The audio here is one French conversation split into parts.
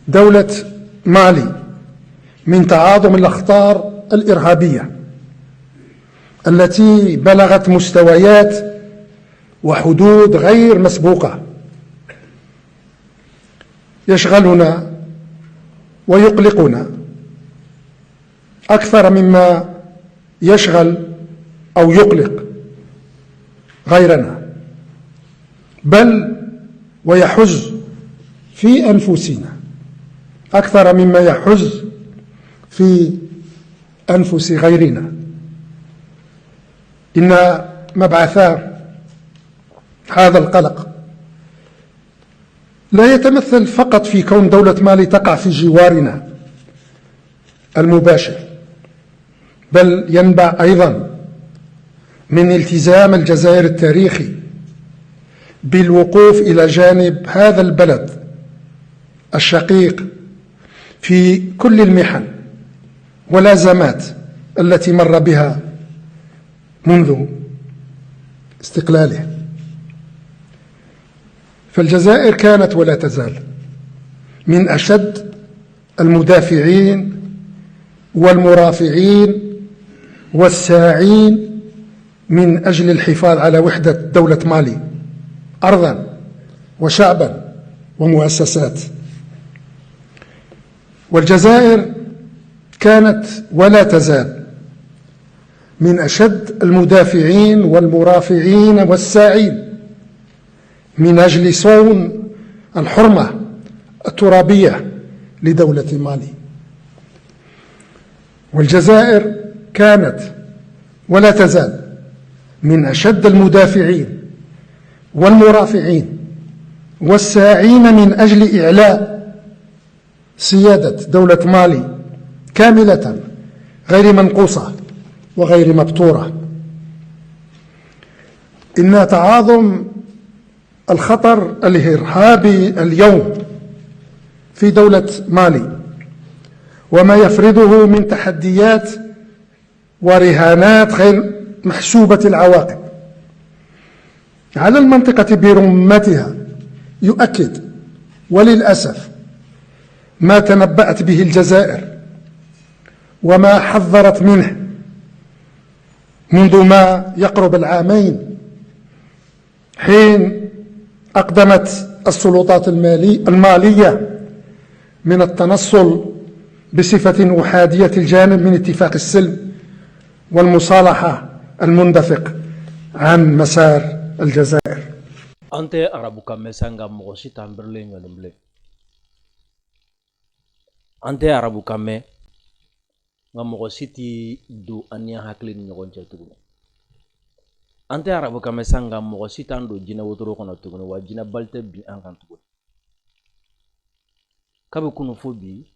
دولة مالي من تعاظم الأخطار الإرهابية التي بلغت مستويات وحدود غير مسبوقة يشغلنا ويقلقنا أكثر مما يشغل أو يقلق غيرنا، بل ويحز في أنفسنا أكثر مما يحز في أنفس غيرنا. إن مبعثا هذا القلق لا يتمثل فقط في كون دولة مالي تقع في جوارنا المباشر، بل ينبع أيضا من التزام الجزائر التاريخي بالوقوف إلى جانب هذا البلد الشقيق في كل المحن والأزمات التي مر بها منذ استقلاله. فالجزائر كانت ولا تزال من أشد المدافعين والمرافعين والساعين من أجل الحفاظ على وحدة دولة مالي أرضا وشعبا ومؤسسات. والجزائر كانت ولا تزال من أشد المدافعين والمرافعين والساعين من أجل صون الحرمة الترابية لدولة مالي. والجزائر كانت ولا تزال من أشد المدافعين والمرافعين والساعين من أجل إعلاء سيادة دولة مالي كاملة غير منقوصة وغير مبتورة. إن تعاظم الخطر الإرهابي اليوم في دولة مالي وما يفرضه من تحديات ورهانات غير محسوبة العواقب على المنطقة برمتها يؤكد وللأسف ما تنبأت به الجزائر وما حذرت منه منذ ما يقرب العامين، حين أقدمت السلطات المالية من التنصل بصفة أحادية الجانب من اتفاق السلم والمصالحة المندفق عن مسار الجزائر. أنت أرابو كامسانغا مغشي تامبرلين ولمبلي أنت أرابو كامي مغشي تي دو أنيا هاكلين نيغون جاتوغو أنت أرابو كامسانغا مغشي تاندو جينا وطرو كنا توغو وجينا بالتي بي أنغان توغو كابو كونو فوبي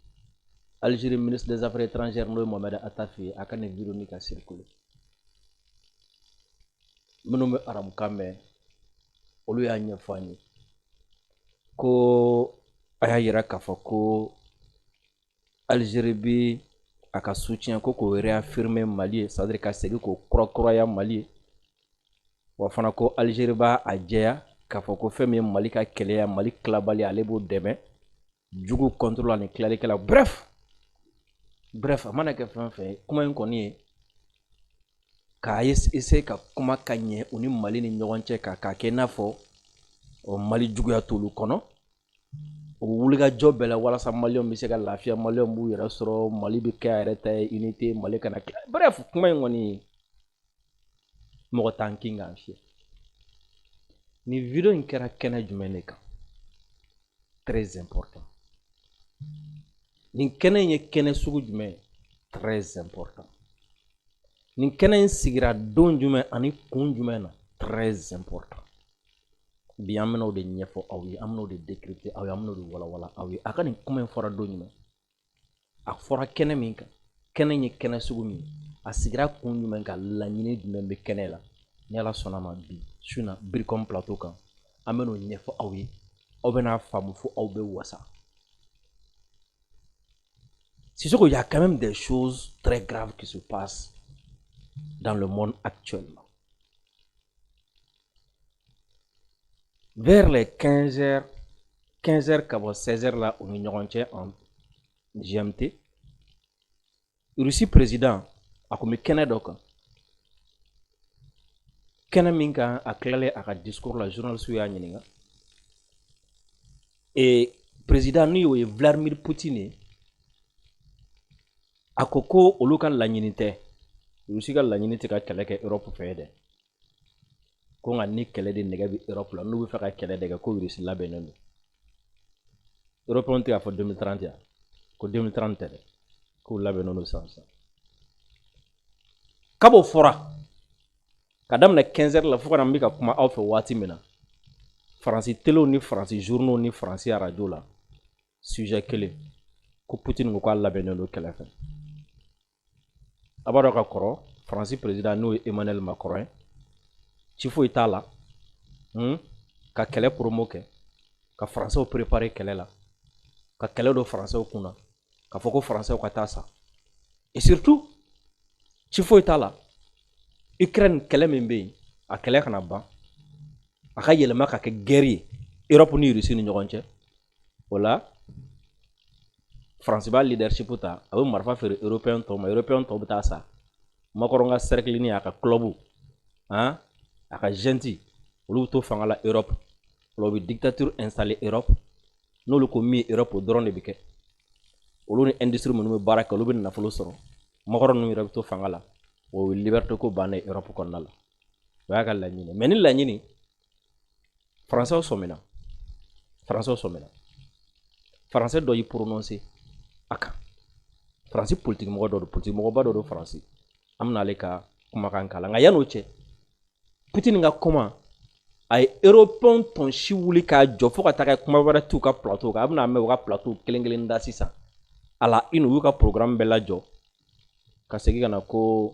Algérie ministre des Affaires étrangères Ndoye Mohamed Attafi akane Véronique a circulé. Mënume Arabu Kame olu ya nyefani ko aya yira kafa ko Algérie bi aka soutien ko réaffirmer Mali, c'est-à-dire ka segi ko kura ya Mali wa fana ko Algérie ba ajeya kafa ko femme Mali ka keleya Mali klabali alebo deme jugu contrôle ni klali kala bref amana ke fɛn kuma in kɔni ye k'a essayer ka kuma ka ɲɛ u ni Mali ni ɲɔgɔn cɛ k'a kɛ n'a fɔ Mali juguya t'olu kɔnɔ o wulikajɔ bɛɛ la walasa Maliyɛnw bɛ se ka lafiya, Maliyɛnw b'u yɛrɛ sɔrɔ, Mali bɛ kɛ a yɛrɛ ta ye, unité, Mali kana bref kuma in kɔni mɔgɔ t'an kin k'an fiyɛ. Ni video in kɛra kɛnɛ jumɛn de kan? Très important. Nin kɛnɛ in ye kɛnɛ sugu jumɛn? Très important. Nin kɛnɛ in sigira don jumɛn ani kun jumɛn na? Très important. Bi an bɛna o de ɲɛfɔ aw ye, an bɛna o de décrypter aw ye, an bɛna o de walawala aw ye. A ka nin kuma in fɔra don jumɛn? A fɔra kɛnɛ min kan? Kɛnɛ in ye kɛnɛ sugu min? A sigira kun jumɛn kan? Laɲini jumɛn bɛ kɛnɛ la? Ni Ala sɔnna ma bi su in na Biricom plateau kan an bɛna o ɲɛfɔ aw ye. Aw bɛna faamu fo aw bɛ wasa. C'est sûr qu'il y a quand même des choses très graves qui se passent dans le monde actuellement. Vers les 15h15, 15h ka bɔ 16h la u ni ɲɔgɔn cɛ en GMT. Russie président a kun bɛ kɛnɛ dɔ kan. Kɛnɛ min kan a tilalen a ka discours la journaliste y'a ɲininka. Et président n'o ye Vladimir Poutine ye. A ko ko olu ka laɲini tɛ. Russie ka laɲini tɛ ka kɛlɛ kɛ Europe fɛ dɛ. Ko nka ni kɛlɛ de nɛgɛ bɛ Europe la n'u bɛ fɛ ka kɛlɛ de kɛ ko Russie labɛnnen don. Européens tɛ k'a fɔ 2030 yan. Ko 2030 tɛ dɛ. K'u labɛnnen don san. Kabo fɔra. Ka daminɛ 15h la fo ka na n bɛ ka kuma aw fɛ waati min na. Faransi telew ni Faransi journaux ni Faransi radio la. Sujet kelen. Ko Poutine ko k'a labɛnnen don kɛlɛ fɛ. A b'a dɔn ka kɔrɔ Faransi président n'o ye Emmanuel Macron ye. Ci foyi t'a la. Ka kɛlɛ promo kɛ. Ka Français préparer kɛlɛ la. Ka kɛlɛ don Français kunna. Ka fɔ ko Français ka taa sa. Et surtout ci foyi t'a la. Ukraine kɛlɛ min bɛ yen a kɛlɛ kana ban. A ka yɛlɛma ka kɛ guerre ye Europe ni Russie ni ɲɔgɔn cɛ. O la France b'a leadership ta a bɛ marifa feere Européen tɔw ma. Européen tɔw bɛ taa sa. Macron ka cercle ni a ka club a ka gente olu bɛ to fanga la Europe. Olu bɛ dictature installée Europe. N'olu ko min Europe o dɔrɔn de bɛ kɛ. Olu ni industrie minnu bɛ baara kɛ olu bɛ nafolo sɔrɔ. Macron ninnu yɛrɛ bɛ to fanga la. O ye liberté ko bannen Europe kɔnɔna la. O y'a ka laɲini. Mais ni laɲini Français sɔmina. Français sɔmina. Français dɔ y'i prononcer a kan. Faransi politique mɔgɔ dɔ don, politique mɔgɔba dɔ don Faransi. An bɛna ale ka kumakan k'a la. Nka yan'o cɛ Poutine ka kuma a ye Européen tɔn si wuli k'a jɔ fo ka taa kɛ kuma wɛrɛ t'u ka plateau kan. A bɛna mɛn u ka plateau kelen kelen da sisan. A la une u y'u ka programme bɛɛ lajɔ ka segin ka na ko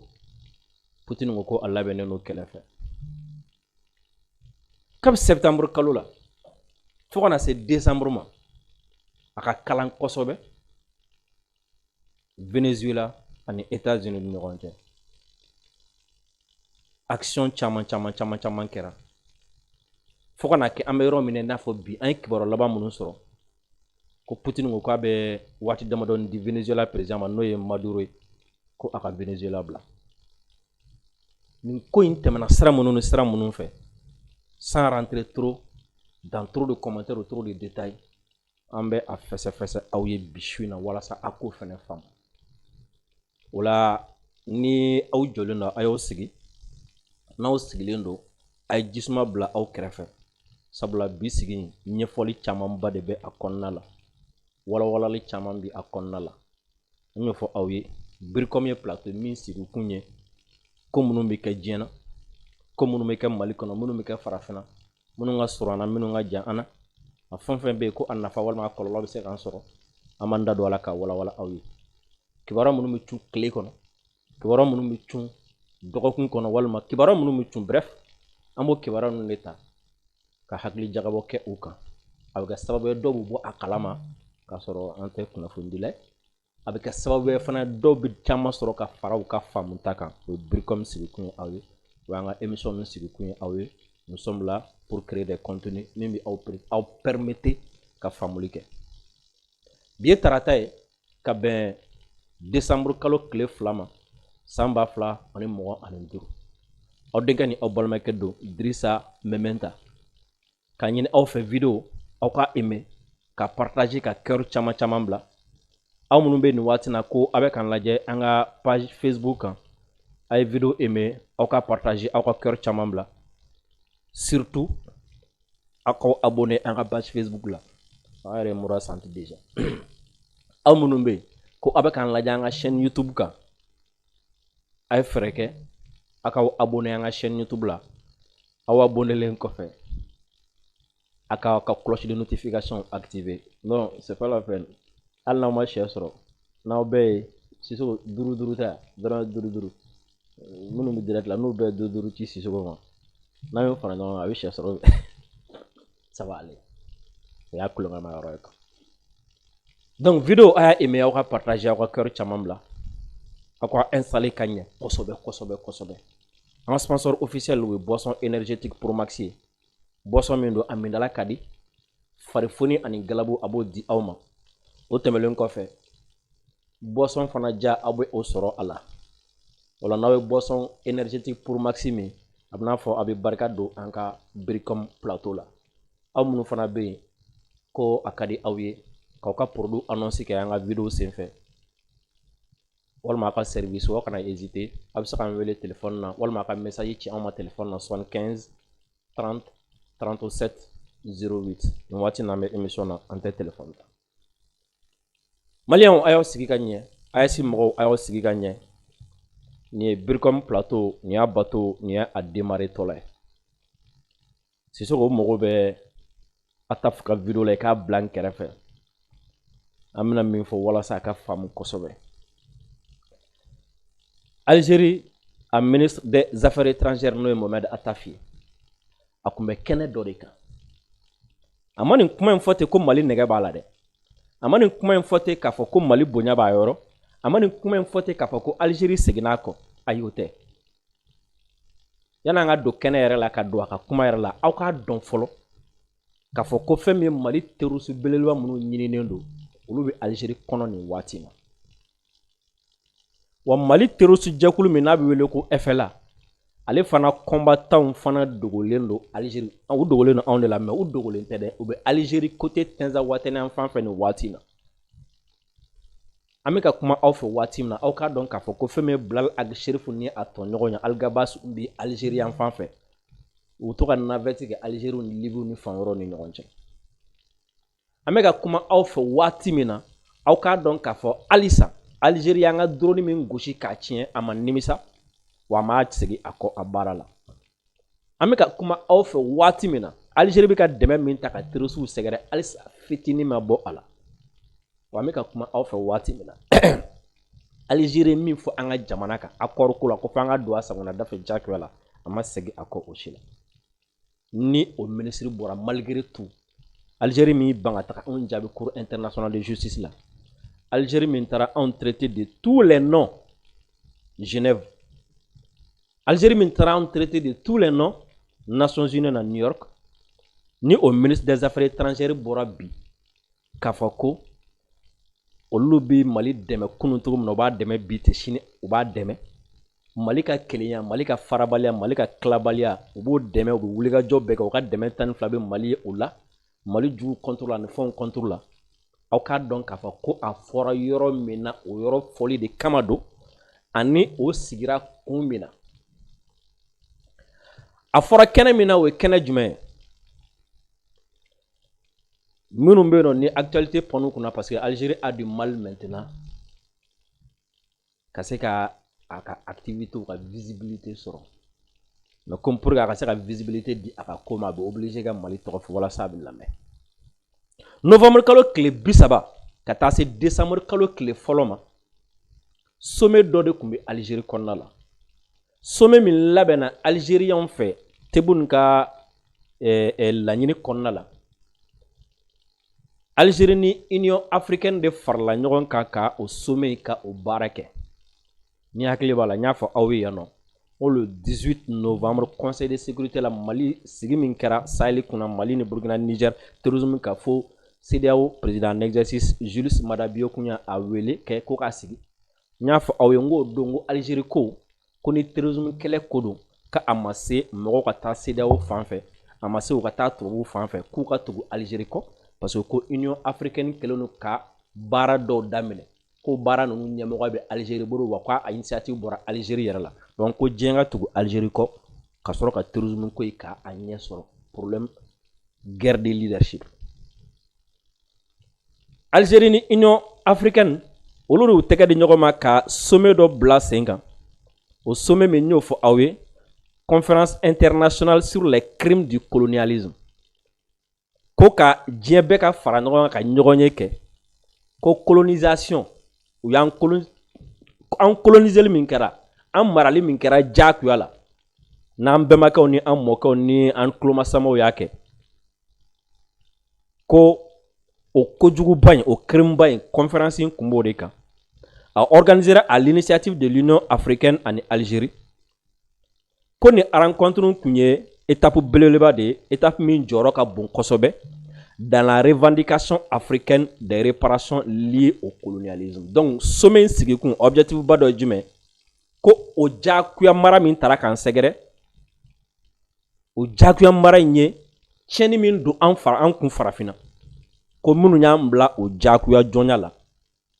Poutine ko a labɛnnen don kɛlɛ fɛ. Kabi septembre kalo la fo ka na se décembre ma a ka kalan kosɛbɛ Venezuela ani États-Unis ni ɲɔgɔn cɛ. Action caman kɛra. Fo ka na kɛ an bɛ yɔrɔ min na i n'a fɔ bi an ye kibaruya laban minnu sɔrɔ ko Poutine ko k'a bɛ waati damadɔni di Venezuela président ma n'o ye Maduro ye ko a ka Venezuela bila. Nin ko in tɛmɛna sira minnu ni sira minnu fɛ sans rentrer trop dans trop de commentaires ou trop de détails an bɛ a fɛsɛfɛsɛ aw ye bi su in na walasa a k'o fɛnɛ faamu. O la ni aw jɔlen don a y'aw sigi n'aw sigilen don a ye jisuma bila aw kɛrɛfɛ sabula bi sigi in ɲɛfɔli camanba de bɛ a kɔnɔna la walawalali caman bi a kɔnɔna la n y'o fɔ aw ye Biricom ye plateau min sigi kun ye ko minnu bɛ kɛ diɲɛ na ko minnu bɛ kɛ Mali kɔnɔ minnu bɛ kɛ farafinna minnu ka surun an na minnu ka jan an na a fɛn fɛn bɛ yen ko a nafa walima a kɔlɔlɔ bɛ se k'an sɔrɔ an b'an da don a la ka walawala aw ye kibaruya minnu bɛ cun tile kɔnɔ kibaruya minnu bɛ cun dɔgɔkun kɔnɔ walima kibaruya minnu bɛ cun bref an b'o kibaruya ninnu de ta ka hakili jagabɔ kɛ u kan a bɛ kɛ sababu ye dɔw bɛ bɔ a kalama k'a sɔrɔ an tɛ kunnafoni dila ye a bɛ kɛ sababu ye fana dɔw bɛ caman sɔrɔ ka fara u ka faamuta kan o ye Biricom sigikun ye aw ye o y'an ka émission ninnu sigikun ye aw ye nous sommes là pour créer des contenus min bɛ aw permettre ka faamuli kɛ bi ye tarata ye ka bɛn décembre kalo tile 2 ma san 2025 aw denkɛ ni aw balimakɛ don Dirisa Mementa k'a ɲini aw fɛ vidéo aw ka aimer ka partager ka cœur caman bila aw minnu bɛ nin waati na ko aw bɛ k'an lajɛ an ka page Facebook kan a ye vidéo aimer aw ka partager aw ka cœur caman bila surtout aw ka abonné an ka page Facebook la an yɛrɛ ye mura santi déjà aw minnu bɛ yen ko aw bɛ k'an lajɛ an ka chaîne YouTube kan a ye fɛɛrɛ kɛ aw ka abonné an ka chaîne YouTube la aw abonnélen kɔfɛ a ka cloche de notification activer non c'est pas la peine hali n'aw ma share sɔrɔ n'aw bɛɛ ye Sisoko 5 ta dɔrɔn 5 minnu bɛ direct la n'u bɛɛ ye 5 ci Sisoko ma n'a y'o fara ɲɔgɔn kan a bɛ share sɔrɔ ça va aller o y'a kulonkɛma yɔrɔ ye quoi donc vidéo a y'a aimer aw ka partager aw ka cœur caman bila aw ka installer ka ɲɛ kosɛbɛ an ka sponsor officiel o ye boisson énergétique Promax ye boisson min don a mindala ka di farifoni ani galabu a b'o di aw ma o tɛmɛlen kɔfɛ boisson fana ja aw bɛ o sɔrɔ a la wala n'aw ye boisson énergétique pour maxi min a bɛna fɔ a bɛ barika don an ka Bricom plateau la aw minnu fana bɛ yen ko a ka di aw ye k'aw ka produit annonce kɛ an ka vidéo senfɛ walima a ka service aw kana hésiter a bɛ se k'an wele téléphone na walima a ka message ci an ma téléphone na 75 30 37 08 nin waati n'an bɛ émission na an tɛ téléphone ta maliyɛnw a y'aw sigi ka ɲɛ AES mɔgɔw a y'aw sigi ka ɲɛ nin ye Bricom plateau nin y'a bateau nin y'a démarrer tɔla ye Sisoko mɔgɔw bɛ Ataf ka vidéo la i k'a bila n kɛrɛfɛ an bɛna min fɔ walasa a ka faamu kosɛbɛ Algérie a ministre des affaires étrangères n'o ye Mohamed Ataf ye a tun bɛ kɛnɛ dɔ de kan a ma nin kuma in fɔ ten ko Mali nɛgɛ b'a la dɛ a ma nin kuma in fɔ ten k'a fɔ ko Mali bonya b'a yɔrɔ a ma nin kuma in fɔ ten k'a fɔ ko Algérie seginna a kɔ ayi o tɛ yan'an ka don kɛnɛ yɛrɛ la ka don a ka kuma yɛrɛ la aw k'a dɔn fɔlɔ k'a fɔ ko fɛn min Mali terroriste belebeleba minnu ɲininen don olu bɛ Algérie kɔnɔ nin waati in na wa Mali terroriste jɛkulu min n'a bɛ wele ko FLA ale fana combattant fana dogolen don Algérie u dogolen don anw de la mais u dogolen tɛ dɛ u bɛ Algérie côté Tinza Watène fan fɛ nin waati in na an bɛ ka kuma aw fɛ waati min na aw k'a dɔn k'a fɔ ko fɛn min ye Bilal Agsherifu ni a tɔɲɔgɔn ye Algabas bɛ Algérie yan fan fɛ u bɛ to ka navette kɛ Algérie ni Libye ni fan wɛrɛw ni ɲɔgɔn cɛ an bɛ ka kuma aw fɛ waati min na aw k'a dɔn k'a fɔ halisa Algérie y'an ka drone min gosi k'a tiɲɛ a ma nimisa wa a ma segin a kɔ a baara la an bɛ ka kuma aw fɛ waati min na Algérie bɛ ka dɛmɛ min ta ka terroriste sɛgɛrɛ halisa fitinin ma bɔ a la wa an bɛ ka kuma aw fɛ waati min na Algérie min fɔ an ka jamana kan accord ko la ko fɔ an ka don a sagona dafɛ jagoya la a ma segin a kɔ o si la ni o ministre bɔra malgré tout Algérie min ban ka taga anw jaabi cour international de justice la Algérie min taara anw traité de tous les noms Genève Algérie min taara anw traité de tous les noms Nations Unies na New York ni o ministre des affaires étrangères bɔra bi k'a fɔ ko olu bɛ Mali dɛmɛ kunun cogo min na u b'a dɛmɛ bi ten sini u b'a dɛmɛ Mali ka kelenya Mali ka farabaliya Mali ka tilabaliya u b'o dɛmɛ u bɛ wulikajɔ bɛɛ kɛ u ka dɛmɛ 12 bɛ Mali ye o la Mali jugu contre la ni fɛnw contre la aw k'a dɔn k'a fɔ ko a fɔra yɔrɔ min na o yɔrɔ fɔli de kama don ani o sigira kun min na a fɔra kɛnɛ min na o ye kɛnɛ jumɛn ye minnu bɛ yen nɔ ni actualité pɔnnu kunna parce que Algérie a du mal maintenant ka se ka a ka activité ka visibilité sɔrɔ mais comme pour que a ka se ka visibilité di a ka ko ma a bɛ obligé ka Mali tɔgɔ fɔ walasa a bɛ lamɛn novembre kalo tile 30 ka taa se décembre kalo tile fɔlɔ ma sommet dɔ de tun bɛ Algérie kɔnɔna la sommet min labɛnna Algériens fɛ Tebboune ka laɲini kɔnɔna la Algérie ni Union africaine de farala ɲɔgɔn kan ka o sommet ka o baara kɛ ni hakili b'a la n y'a fɔ aw ye yan nɔ o le 18 novembre conseil de sécurité la Mali sigi min kɛra Sahel kunna Mali ni Burkina Niger terrorisme ka fɔ CEDEAO président en exercice Julius Maada Bio kun y'a wele kɛ ko k'a sigi n y'a fɔ aw ye n k'o don ko Algérie ko ni terrorisme kɛlɛ ko don ka a ma se mɔgɔw ka taa CEDEAO fan fɛ a ma se u ka taa tubabuw fan fɛ k'u ka tugu Algérie kɔ parce que ko Union africaine kɛlen don ka baara dɔw daminɛ ko baara ninnu ɲɛmɔgɔ bɛ Algérie bolo wa k'a initiative bɔra Algérie yɛrɛ la donc ko diɲɛ ka tugu Algérie kɔ ka sɔrɔ ka terrorisme ko in k'a ɲɛ sɔrɔ problème guerre de leadership Algérie ni Union africaine olu de y'u tɛgɛ di ɲɔgɔn ma ka sommet dɔ bila sen kan o sommet min y'o fɔ aw ye conférence internationale sur les crimes du colonialisme ko ka diɲɛ bɛɛ ka fara ɲɔgɔn kan ka ɲɔgɔn ye kɛ ko colonisation u y'an coloniser min kɛra an marali min kɛra jagoya la n'an bɛnbakɛw ni an mɔkɛw ni an tulomasamaw y'a kɛ ko o kojuguba in o crime ba in conférence in kun b'o de kan a organisé à l'initiative de l'Union africaine ani Algérie ko ni rencontre tun ye étape belebeleba de ye étape min jɔyɔrɔ ka bon kosɛbɛ dans la revendication africaine des réparations liées au colonialisme. Donc, sommet sigikun objectif bado jume ko o jakuya mara min tara kan segere o jakuya mara nye tieni min do an kun farafina ko munu nya mbla o jakuya jonya la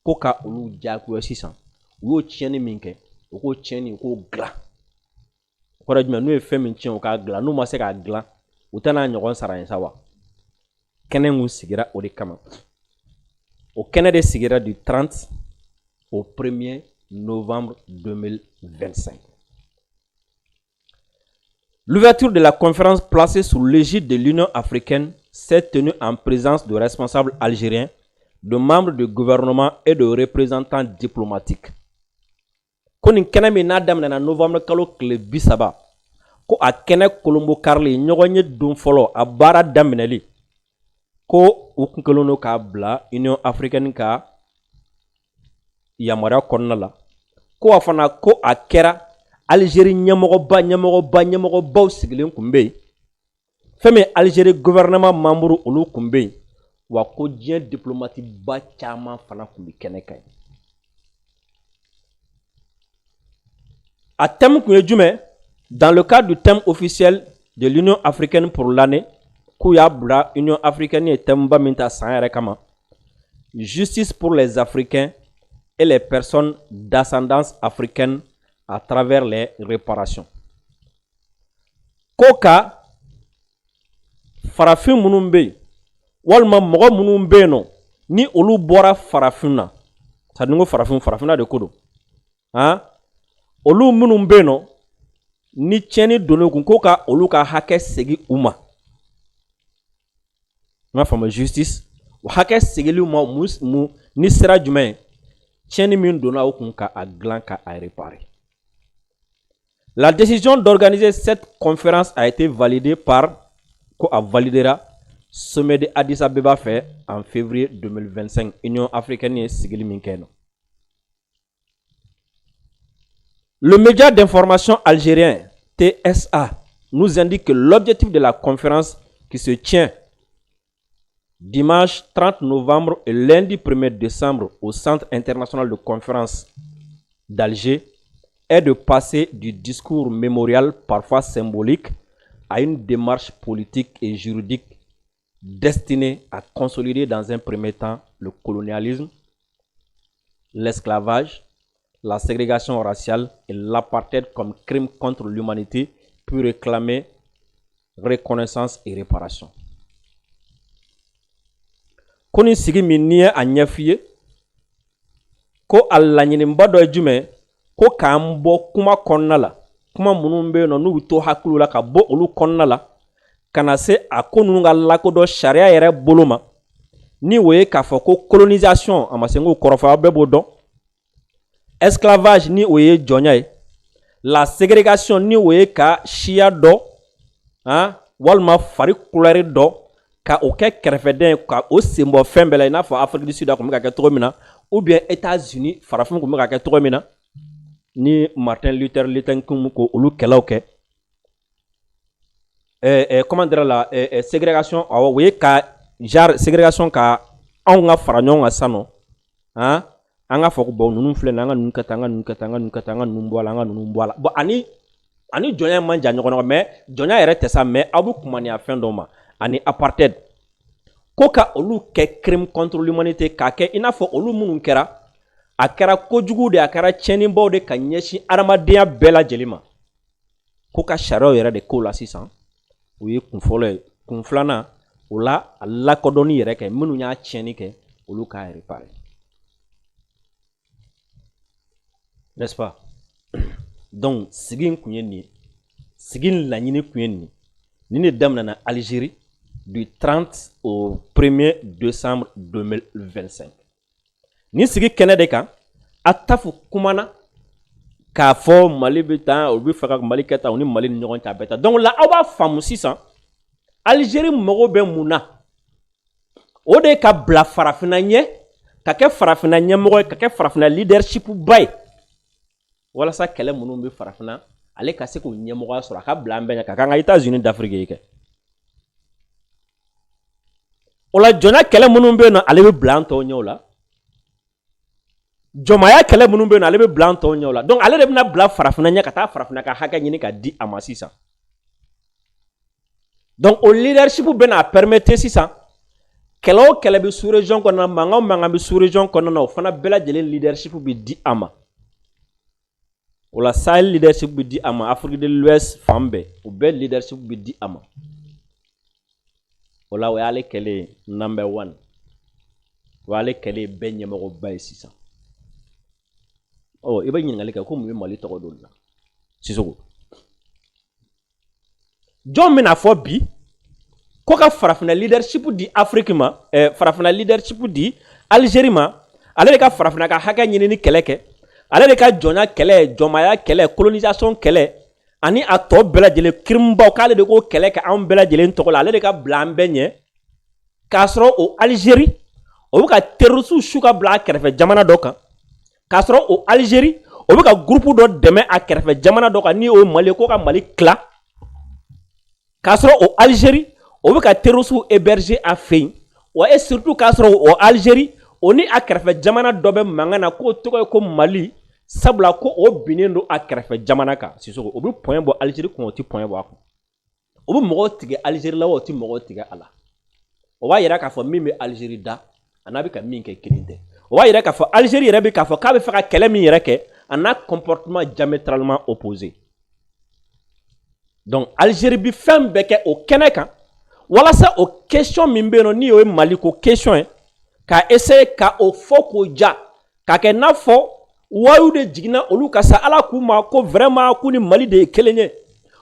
ko ka olu jakuya sisan o tieni min ke o ko tieni ko gla ko rajuma nu e fɛn min tiɲɛ o ka gla nu ma se ka gla o tana ɲɔgɔn sara yen sa wa kɛnɛ mun sigira o de kama o kɛnɛ de sigira du 30 au 1er novembre 2025. L'ouverture de la conférence placée sous l'égide de l'Union africaine s'est tenue en présence de responsables algériens, de membres du gouvernement et de représentants diplomatiques. Koni kɛnɛ min n'a daminɛna novembre kalo tile 30 ko a kɛnɛ kolombo karili ɲɔgɔn ye don fɔlɔ a baara daminɛli ko u kun kɛlen don k'a bila Union africaine ka yamaruya kɔnɔna la ko a fana ko a kɛra Algérie ɲɛmɔgɔbaw sigilen kun bɛ yen fɛn min Algérie gouvernement membre olu kun bɛ yen wa ko diɲɛ diplomate ba caman fana kun bɛ kɛnɛ kan. A thème kun ye jumɛn? Dans le cadre du thème officiel de l'Union africaine pour l'année, k'u y'a bila Union africaine ye thème ba min ta san yɛrɛ kama, justice pour les Africains et les personnes d'ascendance africaine à travers les réparations. Ko ka farafin minnu bɛ yen walima mɔgɔ minnu bɛ yen nɔ ni olu bɔra farafin na, ça dit ko farafina de ko don, olu minnu bɛ yen nɔ ni tiɲɛni donn'u kun ko ka olu ka hakɛ segin u ma. N b'a faamu justice o hakɛ seginli u ma ni sera jumɛn ye tiɲɛni min donna u kun ka a dilan ka a réparer. La décision d'organiser cette conférence a été validée par ko a validera sommet de Addis Abeba fait en février 2025 Union africaine ye sigili min kɛ. Le média d'information algérien TSA nous indique que l'objectif de la conférence qui se tient dimanche 30 novembre et lundi 1er décembre au Centre international de conférence d'Alger est de passer du discours mémorial parfois symbolique à une démarche politique et juridique destinée à consolider dans un premier temps le colonialisme, l'esclavage, la ségrégation raciale et l'apartheid comme crime contre l'humanité, puis réclamer reconnaissance et réparation. Koni sigi min ni a ɲɛf'i ko a laɲiniba dɔ ye jumɛn ko k'an bɔ kuma kɔnɔna la kuma minnu bɛ yen nɔ n'u bɛ to hakiliw la ka bɔ olu kɔnɔna la ka na se a ko ninnu ka lakodɔn sariya yɛrɛ bolo ma ni o ye k'a fɔ ko colonisation a ma se k'o kɔrɔfɔ aw bɛɛ b'o dɔn, esclavage ni o ye jɔnya ye, la ségrégation ni o ye ka siya dɔ walima fari couleur dɔ ka o kɛ kɛrɛfɛden ye ka o senbɔ fɛn bɛɛ la i n'a fɔ Afrique du Sud a kun bɛ ka kɛ cogo min na ou bien États-Unis farafin kun bɛ ka kɛ cogo min na ni Martin Luther King ko olu kɛlɛw kɛ. Comment dire la ségrégation o ye ka genre ségrégation ka anw ka fara ɲɔgɔn kan sisan nɔ an ka fɔ ko bon ninnu filɛ nin an ka ninnu kɛ tan an ka ninnu kɛ tan an ka ninnu kɛ tan an ka ninnu bɔ a la an ka ninnu bɔ a la bon ani jɔnya man jan ɲɔgɔn na mais jɔnya yɛrɛ tɛ sa mais aw bɛ kumaniya fɛn dɔ ma ani apartheid ko ka olu kɛ crime contre l'humanité k'a kɛ i n'a fɔ olu minnu kɛra a kɛra kojugu de a kɛra tiɲɛnibaw de ka ɲɛsin adamadenya bɛɛ lajɛlen ma ko ka sariyaw yɛrɛ de k'o la sisan o ye kun fɔlɔ ye. Kun filanan o la a lakodɔnni yɛrɛ kɛ minnu y'a tiɲɛni kɛ olu k'a réparer, n'est-ce pas? Donc sigi in kun ye nin ye, sigi in laɲini kun ye nin ye, nin de daminɛna Algérie du 30 au 1er décembre 2025. Ni sigi kɛnɛ de kan a tafu kumana k'a fɔ Mali bɛ tan o bɛ fɛ ka Mali kɛ tan o ni Mali ni ɲɔgɔn cɛ a bɛ tan donc la aw b'a faamu sisan Algérie mago bɛ mun na o de ka bila farafina ɲɛ ka kɛ farafina ɲɛmɔgɔ ye ka kɛ farafina leadership ba ye walasa kɛlɛ minnu bɛ farafina ale ka se k'o ɲɛmɔgɔya sɔrɔ a ka bila an bɛɛ ɲɛ ka kan ka États-Unis d'Afrique ye kɛ o la jɔnya kɛlɛ minnu bɛ yen nɔ ale bɛ bila an tɔw ɲɛw la jɔnmaya kɛlɛ minnu bɛ yen nɔ ale bɛ bila an tɔw ɲɛw la donc ale de bɛna bila farafinna ɲɛ ka taa farafinna ka hakɛ ɲini ka di a ma sisan donc o leadership bɛna permettre sisan kɛlɛ o kɛlɛ bɛ sous région kɔnɔna mankan o mankan bɛ sous région kɔnɔna o fana bɛɛ lajɛlen leadership bɛ di a ma o la Sahel leadership bɛ di a ma Afrique de l'Ouest fan bɛɛ o bɛɛ leadership bɛ di a ma o la o y'ale kɛlɛ number 1 o y'ale kɛlɛ bɛɛ ɲɛmɔgɔba ye sisan i bɛ ɲininkali kɛ ko mun bɛ Mali tɔgɔ don la Sisoko jɔn bɛna fɔ bi ko ka farafinna leadership di Afrique ma farafinna leadership di Algérie ma ale de ka farafinna ka hakɛ ɲini ni kɛlɛ kɛ ale de ka jɔnya kɛlɛ jɔnmaya kɛlɛ colonisation kɛlɛ ani a tɔ bɛɛ lajɛlen kiiribaw k'ale de ko kɛlɛ kɛ anw bɛɛ lajɛlen tɔgɔ la ale de ka bila an bɛɛ ɲɛ k'a sɔrɔ o Algérie o bɛ ka terroriste su ka bila a kɛrɛfɛ jamana dɔ kan k'a sɔrɔ o Algérie o bɛ ka groupe dɔ dɛmɛ a kɛrɛfɛ jamana dɔ kan ni o ye Mali ye ko ka Mali tila k'a sɔrɔ o Algérie o bɛ ka terroriste héberger a fɛ yen wa et surtout k'a sɔrɔ o Algérie o ni a kɛrɛfɛ jamana dɔ bɛ mankan na k'o tɔgɔ ye ko Mali sabula ko o binnen don a kɛrɛfɛ jamana kan Sisoko o bɛ point bɔ Algérie kun o tɛ point bɔ a kun o bɛ mɔgɔw tigɛ Algérie la wa o tɛ mɔgɔw tigɛ a la o b'a yira k'a fɔ min bɛ Algérie da a n'a bɛ ka min kɛ kelen tɛ o b'a yira k'a fɔ Algérie yɛrɛ bɛ k'a fɔ k'a bɛ fɛ ka kɛlɛ min yɛrɛ kɛ a n'a comportement diamétralement opposé donc Algérie bɛ fɛn bɛɛ kɛ o kɛnɛ kan walasa o question min bɛ yen nɔ ni o ye Mali ko question ye k'a essayer ka o fɔ k'o ja k'a kɛ n'a fɔ wayiw de jiginna olu ka sa Ala k'u ma ko vraiment k'u ni Mali de ye kelen ye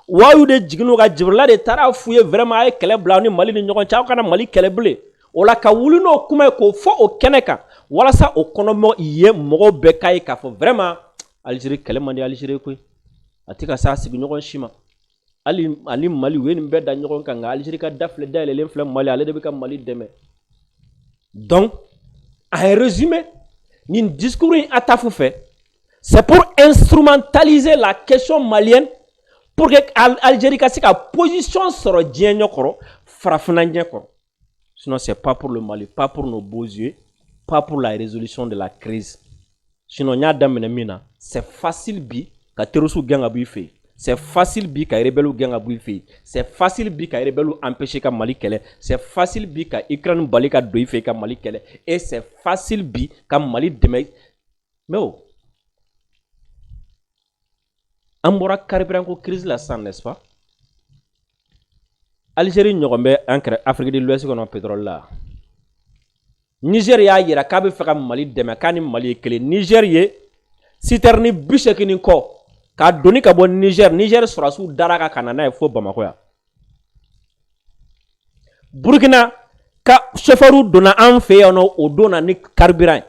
wayiw de jiginna ka Jibrila de taara f'u ye vraiment a ye kɛlɛ bila aw ni Mali ni ɲɔgɔn cɛ aw kana Mali kɛlɛ bilen o la ka wuli n'o kuma ye k'o fɔ o kɛnɛ kan walasa o kɔnɔmɔ ye mɔgɔw bɛɛ k'a ye k'a fɔ vraiment Algérie kɛlɛ man di Algérie koyi a tɛ ka s'a sigiɲɔgɔn si ma hali Mali u ye nin bɛɛ da ɲɔgɔn kan nka Algérie ka da filɛ dayɛlɛlen filɛ Mali ale de bɛ ka Mali dɛmɛ donc en résumé nin discours in atafu fɛ c'est pour instrumentaliser la question malienne pour que Algérie ka se ka position sɔrɔ diɲɛ ɲɛkɔrɔ farafinna ɲɛkɔrɔ sinon c'est pas pour le Mali pas pour nos beaux yeux pas pour la résolution de la crise sinon n y'a daminɛ min na c'est facile bi ka terroriste gɛn ka bɔ i fɛ yen c'est facile bi ka rebelle gɛn ka bɔ i fɛ yen c'est facile bi ka rebelle empêcher ka Mali kɛlɛ c'est facile bi ka Ukraine bali ka don i fɛ yen ka Mali kɛlɛ et c'est facile bi ka Mali dɛmɛ mais o an bɔra carburant ko crise la sisan n'est-ce pas Algérie ɲɔgɔn bɛ an kɛrɛ Afrique de l'Ouest kɔnɔ pétrole la Niger y'a yira k'a bɛ fɛ ka Mali dɛmɛ k'a ni Mali ye kelen Niger ye citerne 80 kɔ k'a doni ka bɔ Niger sɔrɔsiw dara ka na n'a ye fo Bamako yan Burkina ka chauffeur donna an fɛ yan nɔ o don na ni carburant ye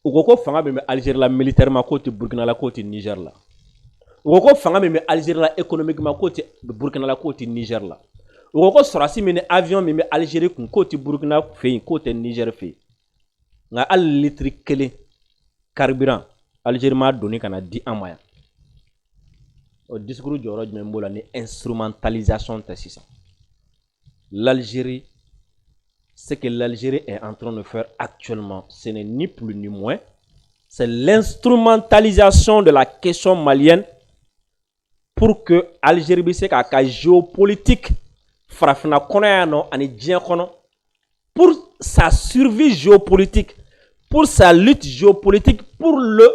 u ko ko fanga min bɛ Algérie la militairement k'o tɛ Burkina la k'o tɛ Niger la u ko ko fanga min bɛ Algérie la économiquement k'o tɛ Burkina la k'o tɛ Niger la u ko ko sɔrɔsi min ni avion min bɛ Algérie kun k'o tɛ Burkina fɛ yen k'o tɛ Niger fɛ yen nka hali litiri kelen carburant Algérie m'a doni ka na di an ma yan o discours jɔyɔrɔ jumɛn b'o la ni instrumentalisation tɛ sisan l'Algérie ce que l'Algérie est en train de faire actuellement ce n'est ni plus ni moins c'est l'instrumentalisation de la question malienne pour que Algérie bɛ se k'a ka géopolitique farafinna kɔnɔ yan nɔ ani diɲɛ kɔnɔ pour sa survie géopolitique pour sa lutte géopolitique pour le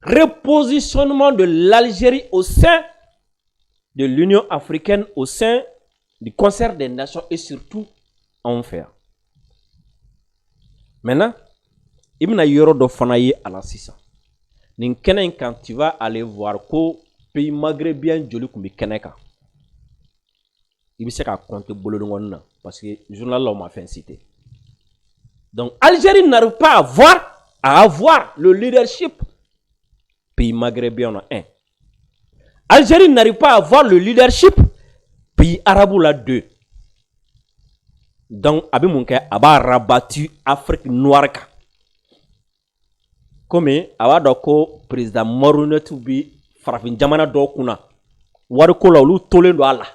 repositionnement de l'Algérie au sein de l'Union africaine au sein du concert des nations et surtout en fer. Maintenant, il y a yoro do fana ye ala sisan. Nin kɛnɛ quand tu vas aller voir ko pays maghrébien joli kun bi kɛnɛ kan. Il bɛ se ka compter bolodon na parce que journal là on m'a fait citer. Donc Algérie n'arrive pas à avoir le leadership pays maghrébien en 1. Algérie n'arrive pas à avoir le leadership pays arabe là 2. Donc abi mun kɛ a b'a rabattu Afrique noire kan. Comme a b'a dɔn ko président marionnette bi farafin jamana dɔw kunna wariko la olu tolen don a la.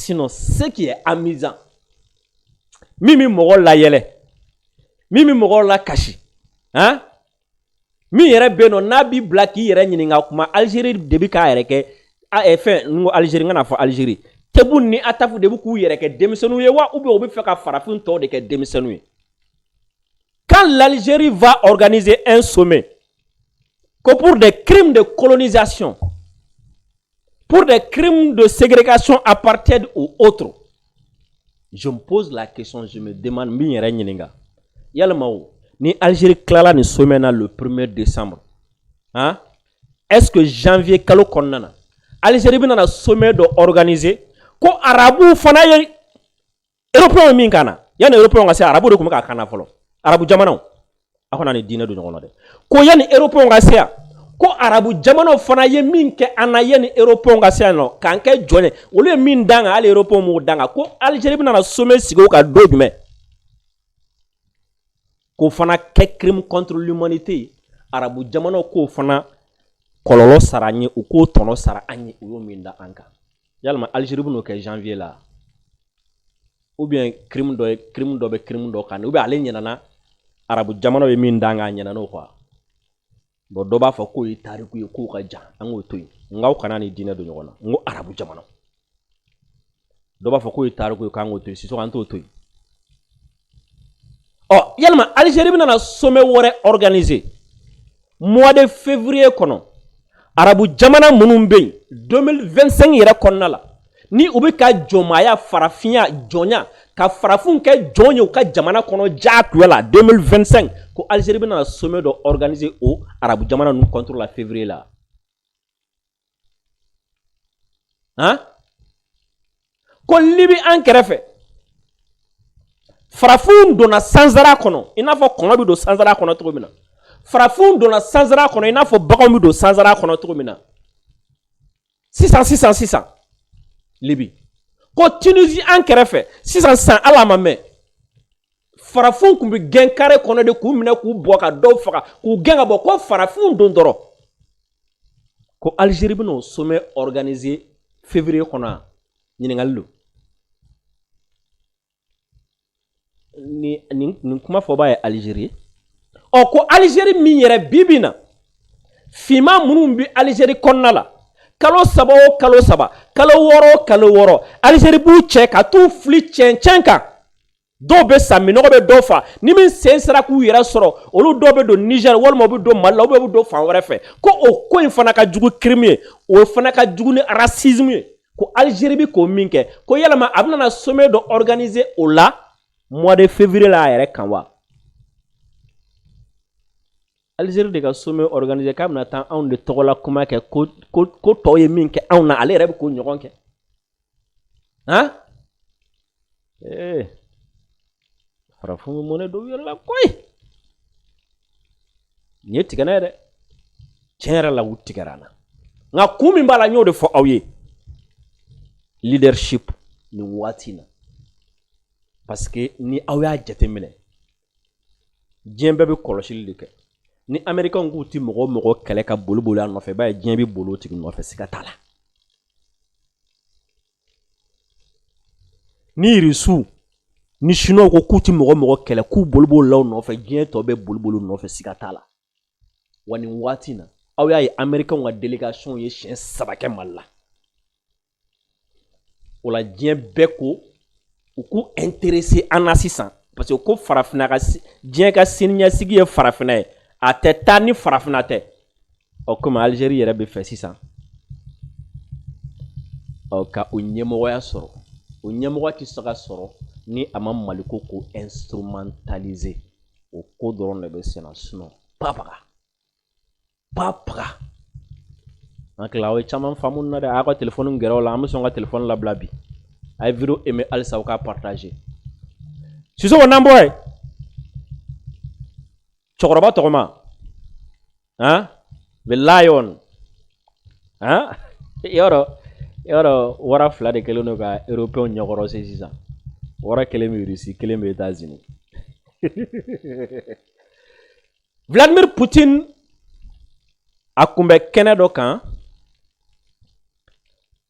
Sinon, ce qui est amusant, Mimi Mogol la yele, Mimi Mogol la kashi, hein? Mi yere beno nabi blaki yere nyininga kuma Algérie debi ka yere ke ngo Algérie ngana fo Algérie tebu ni atafu debu ku yere ke demisenu ye wa obi fe ka farafin to de ke demisenu ye. Quand l'Algérie va organiser un sommet que pour des crimes de colonisation, pour des crimes de ségrégation apartheid ou autres, je me pose la question, je me demande mi yere nyininga yalmao ni Algérie clara ni sommet le 1er décembre. Hein? Est-ce que janvier kalo konnana Algérie bina na sommet do organiser ko arabu fana ye européen min kana yani européen nga se arabu de kuma ka kana folo arabu jamano akona ni dina do ngono de ko yani européen nga se ko arabu jamano fana ye min ke ana yani européen nga se no kanke jone wole min danga ale européen mu danga ko Algérie bina na sommet sigo ka do dume ko fana ke crime contre l'humanité arabu jamano ko fana kololo saranye ou ko tono sara anyi uyo minda anka yalma Algérie buno ke janvier la ou bien crime do kan ou bien ale nyana na arabu jamano be minda nga nyana no quoi bo do ba fa ko yi tariku yi ko ka ja ango toy ngaw kana ni dina do nyona ngo arabu jamano do ba fa ko yi tariku yi kango toy si so kan to toy. Oh, yalma Algérie bina na sommet wore organisé mois de février kono arabu jamana munumbe 2025 yera konna la ni ubi ka jomaya farafinya jonya ka farafun ke jonyo ka jamana kono jakwela 2025 ko Algérie bina na sommet do organisé au arabu jamana nous contre la février là. Hein? Ko libi an kerefe farafun dona sanzara kono ina fo kono bi do sanzara kono to mina farafun dona sanzara kono ina fo bagon bi do sanzara kono to mina 600 libi ko Tunisie en kerefe 600 ala mame farafun kumbi gen kare kono de ku mina ku boka do faka ku genga bo ko farafun don doro ko Algérie bino sommet organisé février kono nyini ngallu ni kuma fo ba Algérie o ko Algérie mi yere bibina fima munum bi Algérie konnala kalo saba kalo woro Algérie bu che ka tu fli chenchenka do be samino be do fa ni min sensera ku yera soro olu do be do Niger wol mo be do Mali be do fa wore fe ko o ko infana ka jugu crime o fana ka jugu ni racisme ko Algérie bi ko minke ko yalama abna na sommet do organiser o la mois de février la yere kanwa Algérie de ka sommet organisé kam na tan on de togola kuma ke ko toye minke on na ale rebe ko nyogon ke hein farafu mo ne do yalla koy ni tigana de tiara la wutigarana nga kumi mbala nyode fo awye leadership ni watina parce que ni awya jatemine jembe be koloshil dike ni Américain ko ti mogo kele ka bolo an no fe ba jembe bolo ti no fe sikatala ni risu ni chinois ko kuti mogo kele ku bolo law no fe jien to be bolo no fe sikatala wani watina awya yi Américain wa délégation ye chien sabake malla wala jien beko ku intéressé en assistant parce que ko farafina ka dien ka sinya sigi farafina a te tani farafina te o comme Algérie yere be fait 600 o ka o nyemoya soro o nyemoya ti saka soro ni amam maliko ko instrumentaliser o ko doron le be sena sinon papa donc là o chaman famun na de a ko téléphone ngero la am so nga téléphone la blabi ay vidéo aimer al sa ka partager si so wona boy chokoroba tokoma hein the lion hein yoro wara fla de kelo no ga européen nyogoro c'est ça wara kele mi Russie kele mi États-Unis Vladimir Poutine akumbe Canada kan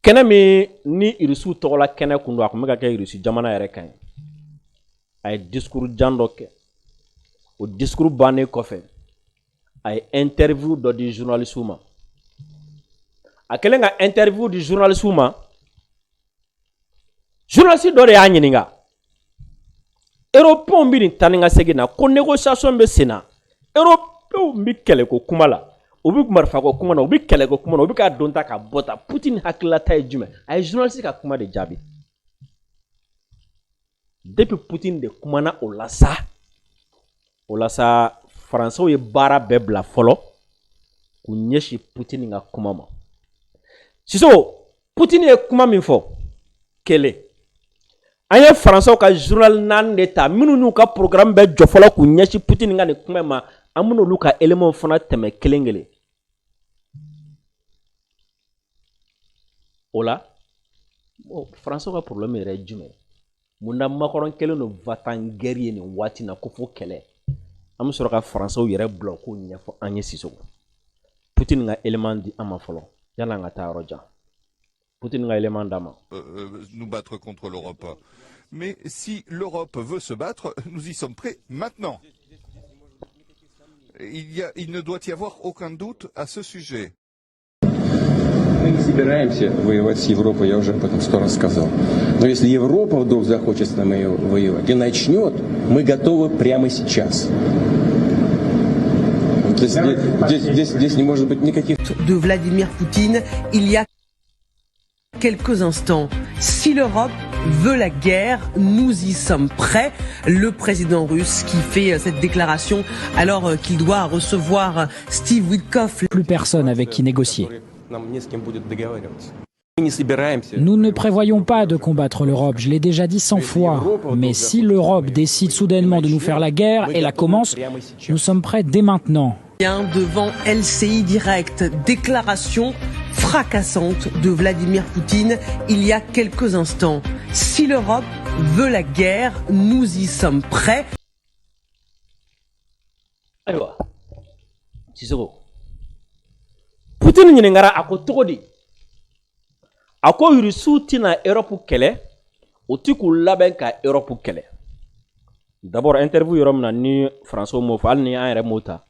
kɛnɛ min ni irisiw tɔgɔla kɛnɛ kun don a kun bɛ ka kɛ irisi jamana yɛrɛ kan ye a ye discours jan dɔ kɛ o discours bannen kɔfɛ a ye interview dɔ di journaliste ma a kɛlen ka interview di journaliste ma journaliste dɔ de y'a ɲininka européen bi nin tani ka segin na ko négociation bɛ sen na européen bi kɛlɛ ko kuma la u bi marifa ko kuma na u bi kɛlɛ ko kuma na u bi ka don ta ka bɔ ta Poutine hakilata ye jumɛn a ye journaliste ka kuma de jaabi depuis Poutine de kumana o la sa Français ye baara bɛɛ bila fɔlɔ k'u ɲɛsin Poutine ka kuma ma Siso Poutine ye kuma min fɔ kelen an ye Français ka journal 4 de ta minnu n'u ka programme bɛɛ jɔ fɔlɔ k'u ɲɛsin Poutine ka nin kuma ma an bɛna olu ka éléments fana tɛmɛ kelen kelen o la Français ka problème yɛrɛ ye jumɛn mun na Macron kelen no va-t-en guerre ye nin waati na ko fo kɛlɛ an bɛ sɔrɔ ka Français yɛrɛ bila k'o ɲɛfɔ an ye Sisoko Poutine ka élément di an ma fɔlɔ yanni an ka taa yɔrɔ jan Poutine ka élément d'a ma nous battre contre l'Europe. Mais si l'Europe veut se battre, nous y sommes prêts maintenant. Il ne doit y avoir aucun doute à ce sujet. Мы не собираемся воевать с Европой, я уже об этом 100 раз сказал. Но если Европа вдруг захочет с нами воевать и начнет, мы готовы прямо сейчас. Здесь не может быть никаких... De Vladimir Poutine, il y a quelques instants. Si l'Europe veut la guerre, nous y sommes prêts. Le président russe qui fait cette déclaration alors qu'il doit recevoir Steve Witkoff. Plus personne avec qui négocier. Nous ne prévoyons pas de combattre l'Europe, je l'ai déjà dit 100 fois. Mais si l'Europe décide soudainement de nous faire la guerre et la commence, nous sommes prêts dès maintenant. Devant LCI Direct, déclaration fracassante de Vladimir Poutine il y a quelques instants. Si l'Europe veut la guerre, nous y sommes prêts. Ayiwa Sisoko Poutine ɲininkara a ko cogo di a ko Rusiw tɛna Europe kɛlɛ o ti k'u labɛn ka Europe kɛlɛ d'abord interview yɔrɔ min na ni Français m'o fɔ hali ni an yɛrɛ m'o ta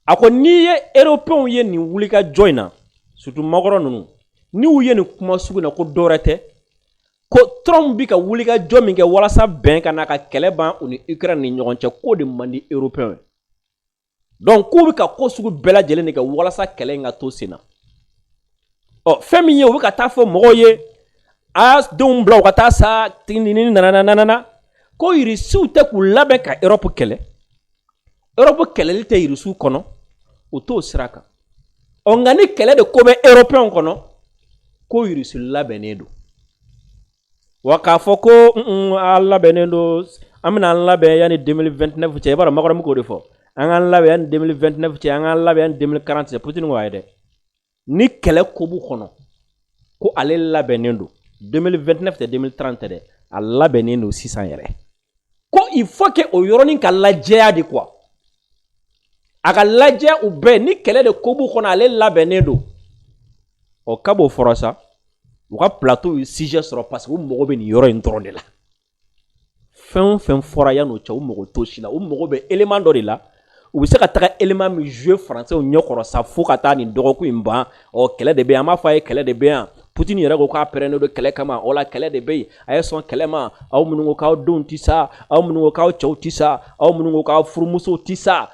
a ko n'i ye européen ye nin wulikajɔ in na surtout Macron ninnu ni u ye nin kuma sugu na ko dɔwɛrɛ tɛ ko Trump bi ka wulikajɔ min kɛ walasa bɛn ka na ka kɛlɛ ban u ni Ukraine ni ɲɔgɔn cɛ k'o de man di européen donc k'u bi ka ko sugu bɛɛ lajɛlen de kɛ walasa kɛlɛ in ka to sen na fɛn min ye u bi ka taa fɔ mɔgɔw ye a denw bila u ka taa sa tinini nanana ko Rusiw tɛ k'u labɛn ka Europe kɛlɛ Europe kɛlɛli tɛ Rusiw kɔnɔ o t'o sira kan nka ni kɛlɛ de ko bɛ européen kɔnɔ ko Rusi labɛnnen don wa k'a fɔ ko a labɛnnen don an bɛna an labɛn yanni 2029 cɛ i b'a dɔn Macron bɛ k'o de fɔ an k'an labɛn yanni 2029 cɛ an k'an labɛn yanni 2040 cɛ Poutine ko ayi dɛ ni kɛlɛ ko b'u kɔnɔ ko ale labɛnnen don 2029 tɛ 2030 tɛ dɛ a labɛnnen don sisan yɛrɛ ko il faut que o yɔrɔnin ka lajɛya de quoi a ka lajɛ u bɛɛ ni kɛlɛ de ko b'u kɔnɔ ale labɛnnen don ka b'o fɔra sa u ka plateau ye sujet sɔrɔ parce que u mago bɛ nin yɔrɔ in dɔrɔn de la fɛn o fɛn fɔra yanni o cɛ u mago t'o si la u mago bɛ élément dɔ de la u bɛ se ka taga élément min jouer français ɲɛkɔrɔ sa fo ka taa nin dɔgɔkun in ban kɛlɛ de bɛ yan an b'a fɔ a ye kɛlɛ de bɛ yan Poutine yɛrɛ ko k'a pɛrɛnnen don kɛlɛ kama o la kɛlɛ de bɛ yen a ye sɔn kɛlɛ ma aw minnu ko k'aw denw tɛ sa aw minnu ko k'aw cɛw tɛ sa aw minnu ko k'aw furumusow tɛ sa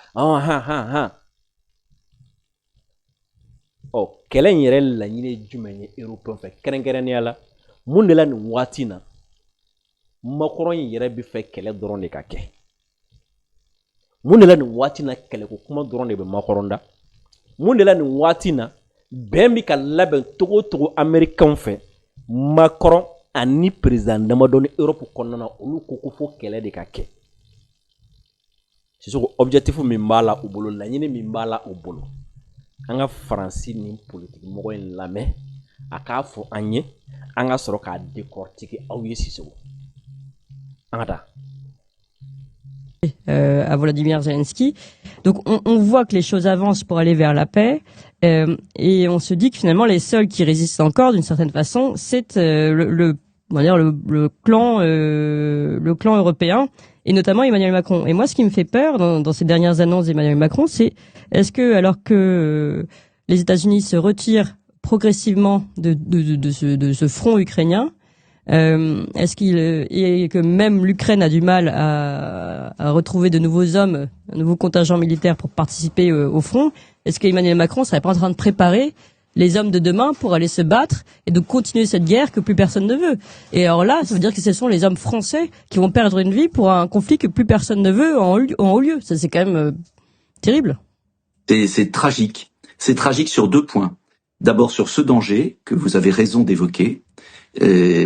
kɛlɛ in yɛrɛ laɲini ye jumɛn ye européen fɛ kɛrɛnkɛrɛnnenya la mun de la nin waati in na Macron in yɛrɛ bɛ fɛ kɛlɛ dɔrɔn de ka kɛ mun de la nin waati in na kɛlɛko kuma dɔrɔn de bɛ Macron da mun de la nin waati in na bɛn bɛ ka labɛn togo togo américain fɛ Macron ani président damadɔ ni Europe kɔnɔna na olu ko fo kɛlɛ de ka kɛ Sisoko objectif min b'a la u bolo laɲini min b'a la u bolo an ka Faransi ni politique mɔgɔ in lamɛn a k'a fɔ an ye an ka sɔrɔ k'a décortiquer aw ye Sisoko an ka taa à Volodymyr Zelensky. Donc on voit que les choses avancent pour aller vers la paix, et on se dit que finalement les seuls qui résistent encore d'une certaine façon, c'est le clan européen, et notamment Emmanuel Macron. Et moi, ce qui me fait peur dans ces dernières annonces d'Emmanuel Macron, c'est est-ce que, alors que les États-Unis se retirent progressivement de ce front ukrainien, est-ce et que même l'Ukraine a du mal à retrouver de nouveaux hommes, un nouveau contingent militaire pour participer au front, est-ce qu'Emmanuel Macron serait pas en train de préparer les hommes de demain pour aller se battre et de continuer cette guerre que plus personne ne veut? Et alors là, ça veut dire que ce sont les hommes français qui vont perdre une vie pour un conflit que plus personne ne veut en haut lieu. Ça, c'est quand même terrible. C'est tragique. C'est tragique sur 2 points. D'abord sur ce danger que vous avez raison d'évoquer,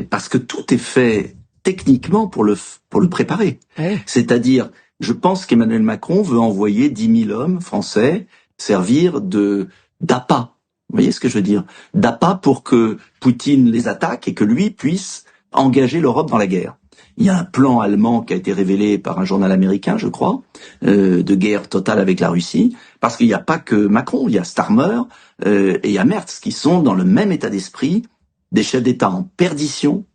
parce que tout est fait techniquement pour le préparer. Ouais. C'est-à-dire, je pense qu'Emmanuel Macron veut envoyer 10 000 hommes français servir d'appât. Vous voyez ce que je veux dire? D'appât pour que Poutine les attaque et que lui puisse engager l'Europe dans la guerre. Il y a un plan allemand qui a été révélé par un journal américain, je crois, de guerre totale avec la Russie, parce qu'il n'y a pas que Macron, il y a Starmer et il y a Merz qui sont dans le même état d'esprit, des chefs d'État en perdition,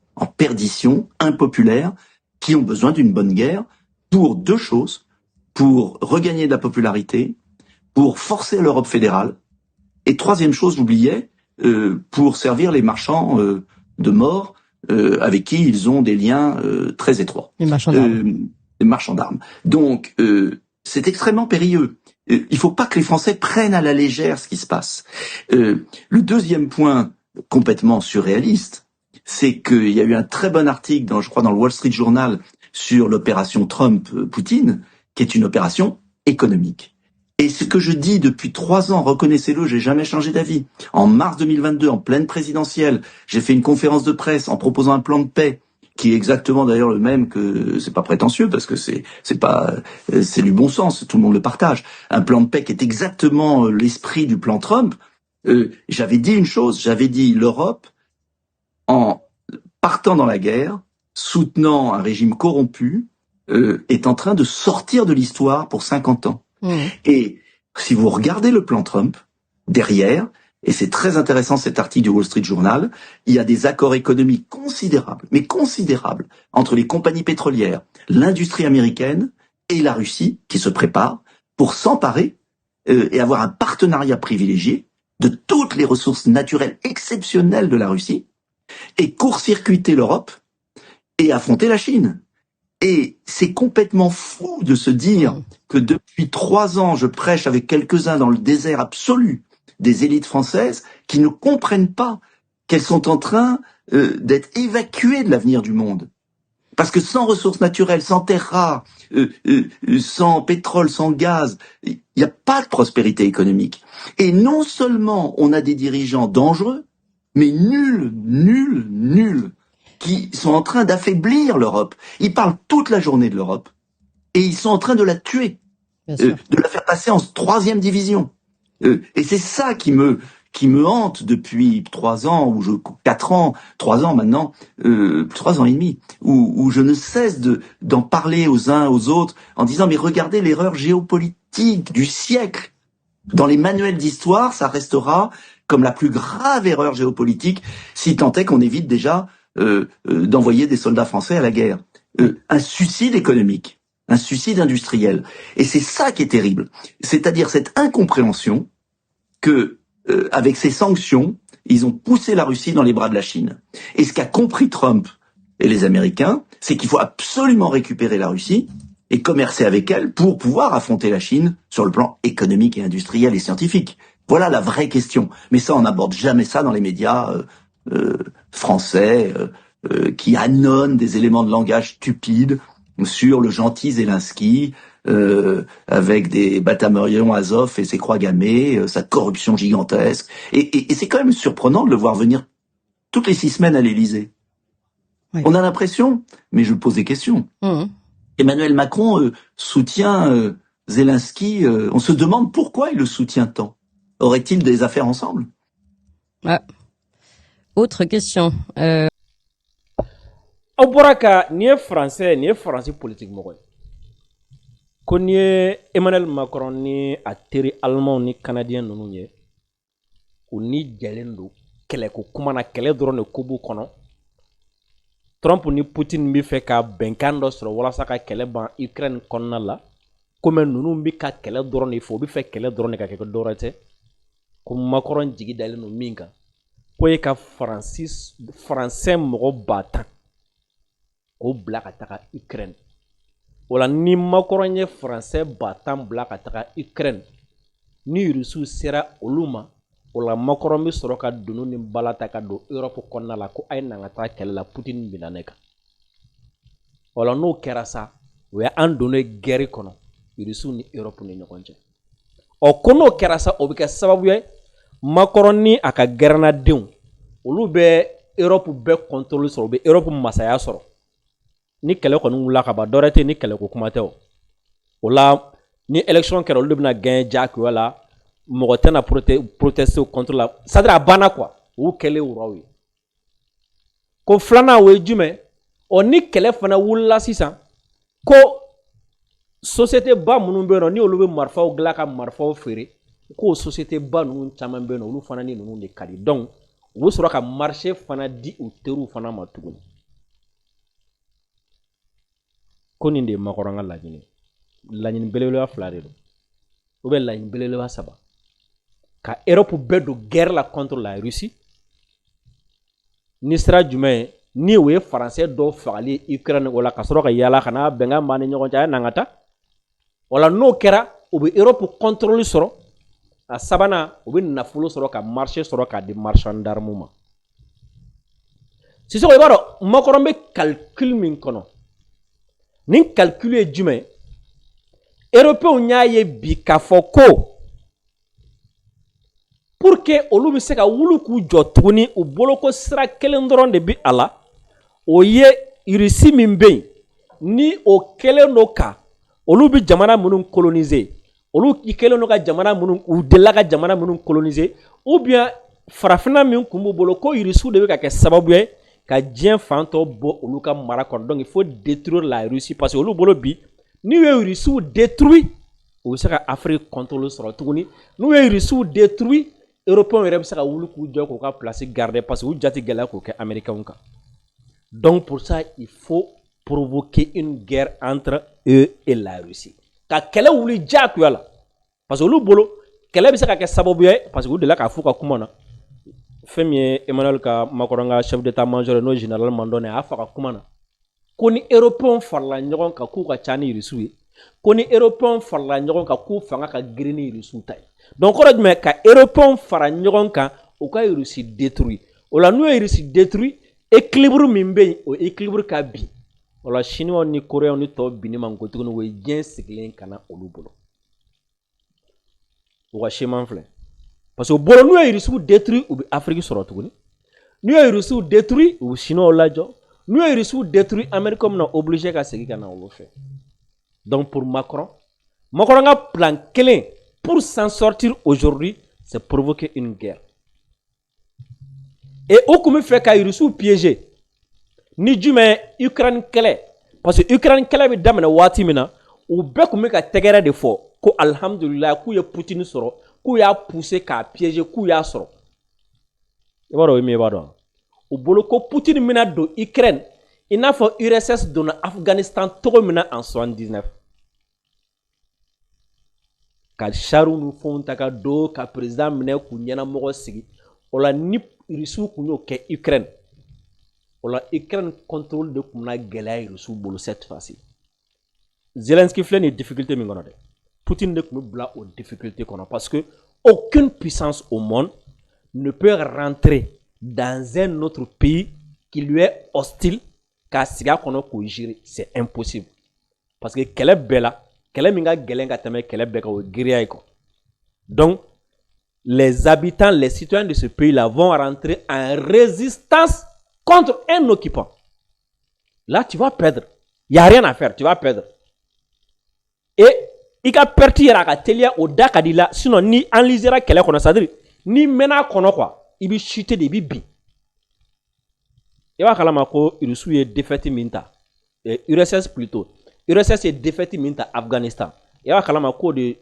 impopulaires, qui ont besoin d'une bonne guerre pour 2 choses, pour regagner de la popularité, pour forcer l'Europe fédérale, et 3e chose, j'oubliais, pour servir les marchands de mort avec qui ils ont des liens très étroits. Les marchands d'armes. Les marchands d'armes. Donc, c'est extrêmement périlleux. Il faut pas que les Français prennent à la légère ce qui se passe. Le 2e point, complètement surréaliste, c'est qu'il y a eu un très bon article, je crois, dans le Wall Street Journal sur l'opération Trump-Poutine, qui est une opération économique. Et ce que je dis depuis 3 ans, reconnaissez-le, j'ai jamais changé d'avis. En mars 2022, en pleine présidentielle, j'ai fait une conférence de presse en proposant un plan de paix qui est exactement d'ailleurs le même que, c'est pas prétentieux parce que c'est du bon sens, tout le monde le partage. Un plan de paix qui est exactement l'esprit du plan Trump. J'avais dit une chose, j'avais dit l'Europe, en partant dans la guerre, soutenant un régime corrompu, est en train de sortir de l'histoire pour 50 ans. Et si vous regardez le plan Trump, derrière, et c'est très intéressant cet article du Wall Street Journal, il y a des accords économiques considérables, mais considérables, entre les compagnies pétrolières, l'industrie américaine et la Russie, qui se préparent pour s'emparer et avoir un partenariat privilégié de toutes les ressources naturelles exceptionnelles de la Russie, et court-circuiter l'Europe et affronter la Chine. Et c'est complètement fou de se dire que depuis 3 ans, je prêche avec quelques-uns dans le désert absolu des élites françaises qui ne comprennent pas qu'elles sont en train d'être évacuées de l'avenir du monde. Parce que sans ressources naturelles, sans terres rares, sans pétrole, sans gaz, il n'y a pas de prospérité économique. Et non seulement on a des dirigeants dangereux, mais nuls, qui sont en train d'affaiblir l'Europe. Ils parlent toute la journée de l'Europe et ils sont en train de la tuer, de la faire passer en 3e division. Et c'est ça qui me hante depuis 3 ans, 3 ans maintenant, 3 ans et demi, où je ne cesse d'en parler aux uns aux autres en disant mais regardez l'erreur géopolitique du siècle. Dans les manuels d'histoire, ça restera comme la plus grave erreur géopolitique, si tant est qu'on évite déjà d'envoyer des soldats français à la guerre. Un suicide économique, un suicide industriel. Et c'est ça qui est terrible. C'est-à-dire cette incompréhension que, avec ces sanctions, ils ont poussé la Russie dans les bras de la Chine. Et ce qu'a compris Trump et les Américains, c'est qu'il faut absolument récupérer la Russie et commercer avec elle pour pouvoir affronter la Chine sur le plan économique et industriel et scientifique. Voilà la vraie question. Mais ça, on n'aborde jamais ça dans les médias français qui annonnent des éléments de langage stupides sur le gentil Zelensky avec des bataillons Azov et ses croix gammées, sa corruption gigantesque. Et c'est quand même surprenant de le voir venir toutes les 6 semaines à l'Élysée. Oui. On a l'impression, mais je pose des questions. Emmanuel Macron soutient Zelensky. On se demande pourquoi il le soutient tant. Aurait-il des affaires ensemble? Autre question. Aw bɔra ka nin ye français politique mɔgɔ ye ko ni ye Emmanuel Macron ni a teri allemand ni canadien ninnu ye u ni jɛlen don kɛlɛ ko kuma na kɛlɛ dɔrɔn de ko b'u kɔnɔ Trump ni Putin bɛ fɛ ka bɛnkan dɔ sɔrɔ walasa ka kɛlɛ ban Ukraine kɔnɔna la komi ninnu bɛ ka kɛlɛ dɔrɔn de fɔ u bɛ fɛ kɛlɛ dɔrɔn de ka kɛ dɔwɛrɛ tɛ ko Macron jigi dalen don min kan ko ye ka Faransɛ mɔgɔ 10,000 k'o bila ka taga Ukraine o la ni Macron ye Faransɛ 10,000 bila ka taga Ukraine ni Rusiw sera olu ma o la Macron bɛ sɔrɔ ka dunu ni bala ta ka don Europe kɔnɔna la ko a ye na ka taa kɛlɛ la Putin bɛna ne kan o la n'o kɛra sa o ye an donnen guerre kɔnɔ Rusiw ni Europe ni ɲɔgɔn cɛ ɔ ko n'o kɛra sa o bɛ kɛ sababu ye Macron ni a ka gɛrɛnadenw olu bɛ Europe bɛɛ contrôle sɔrɔ u bɛ Europe masaya sɔrɔ ni kɛlɛ kɔni wulila ka ban dɔwɛrɛ tɛ ni kɛlɛ ko kuma tɛ o la ni élection kɛra olu de bɛna gagner diyagoya la mɔgɔ tɛna protester contre la c'est-à-dire a banna quoi u kɛlen wuraw ye ko filanan o ye jumɛn ɔ ni kɛlɛ fana wulila sisan ko société ba minnu bɛ yen nɔ ni olu bɛ marifaw dilan ka marifaw feere ko société ba ninnu caman bɛ yen nɔ olu fana ni ninnu de ka di donc u bɛ sɔrɔ ka marché fana di u teriw fana ma tuguni ko nin de ye Macron ka laɲini belebeleba 2 de don ou bien laɲini belebeleba 3 ka Europe bɛɛ don guerre la contre la Russie ni sera jumɛn ye ni o ye Faransɛ dɔw fagali Ukraine o la ka sɔrɔ ka yala ka n'a bɛnkan b'an ni ɲɔgɔn cɛ a ye na ka taa o la n'o kɛra o bɛ Europe contrôle sɔrɔ a sabanan o bɛ nafolo sɔrɔ ka marché sɔrɔ k'a di marchand d'armes ma Sisoko i b'a dɔn Macron bɛ calcul min kɔnɔ nin calcul ye jumɛn Européens y'a ye bi k'a fɔ ko pour que olu bɛ se ka wuli k'u jɔ tuguni u boloko sira kelen dɔrɔn de bɛ a la o ye Russie min bɛ yen ni o kɛlen don ka olu bɛ jamana minnu coloniser olu kɛlen don ka jamana minnu u delila ka jamana minnu coloniser ou bien farafinna min kun b'u bolo ko Russiw de bɛ ka kɛ sababu ye ka diɲɛ fan tɔ bɔ olu ka mara kɔnɔ donc il faut détruire la Russie parce que olu bolo bi n'u ye Russiw détruit u bɛ se ka Afrique contrôle sɔrɔ tuguni n'u ye Russiw détruit Européens yɛrɛ bɛ se ka wuli k'u jɔ k'u ka place garder parce que u jati gɛlɛya k'o kɛ Américains kan donc pour ça il faut provoquer une guerre entre eux et la Russie ka kɛlɛ wuli diyagoya la parce que olu bolo kɛlɛ bɛ se ka kɛ sababu ye parce que u delila k'a fɔ ka kuma na fɛn min ye Emmanuel ka Macron ka chef d'état-major n'o général Mandone a y'a fɔ ka kuma na ko ni Européens farala ɲɔgɔn kan k'u ka ca ni Russiw ye ko ni Européens farala ɲɔgɔn kan k'u fanga ka girin ni Russiw ta ye donc kɔrɔ jumɛn ka Européens fara ɲɔgɔn kan u ka Russie détruit o la n'u ye Russie détruit équilibre min bɛ yen o équilibre ka bin o la Chinois ni Coréens ni tɔw binni man ko tuguni o ye diɲɛ sigilen ka na olu bolo u ka chemin filɛ parce que o bolo n'u ye Russiw détruit u bɛ Afrique sɔrɔ tuguni n'u ye Russiw détruit u bɛ Chinois lajɔ n'u ye Russiw détruit Américains bɛna obligé ka segin ka na olu fɛ donc pour Macron ka plan kelen pour s'en sortir aujourd'hui c'est provoquer une guerre et u kun bɛ fɛ ka Russiw piéger ni jumɛn Ukraine kɛlɛ parce que Ukraine kɛlɛ bɛ daminɛ waati min na u bɛɛ kun bɛ ka tɛgɛrɛ de fɔ ko alhamdulillah k'u ye Poutine sɔrɔ k'u y'a pousser k'a piéger k'u y'a sɔrɔ i b'a dɔn o ye min ye i b'a dɔn u bolo ko Poutine bɛna don Ukraine i n'a fɔ URSS donna Afghanistan cogo min na en 79 ka chariw ni fɛnw ta ka don ka président minɛ k'u ɲɛnamɔgɔ sigi o la ni Russiw kun y'o kɛ Ukraine o la Ukraine contrôle de kun bɛna gɛlɛya Russiw bolo cette fois-ci Zelensky filɛ nin difficulté min kɔnɔ dɛ Poutine de kun bɛ bila o difficulté kɔnɔ parce que aucune puissance au monde ne peut rentrer dans un autre pays qui lui est hostile k'a sigi a kɔnɔ k'o gérer c'est impossible parce que kɛlɛ bɛɛ la kɛlɛ min ka gɛlɛn ka tɛmɛ kɛlɛ bɛɛ kan o ye guérilla ye quoi donc les habitants les citoyens de ce pays là vont rentrer en résistance contre un occupant là tu vas perdre il y a rien à faire tu vas perdre et i ka perte yɛrɛ a ka teliya o da ka di la sinon ni enlisera kɛlɛ kɔnɔ c'est-à-dire ni mɛnna kɔnɔ quoi i bɛ chuter de i bɛ bin i b'a kalama ko Russiw ye défaite min ta URSS plutôt URSS ye défaite min ta Afghanistan i b'a kalama k'o de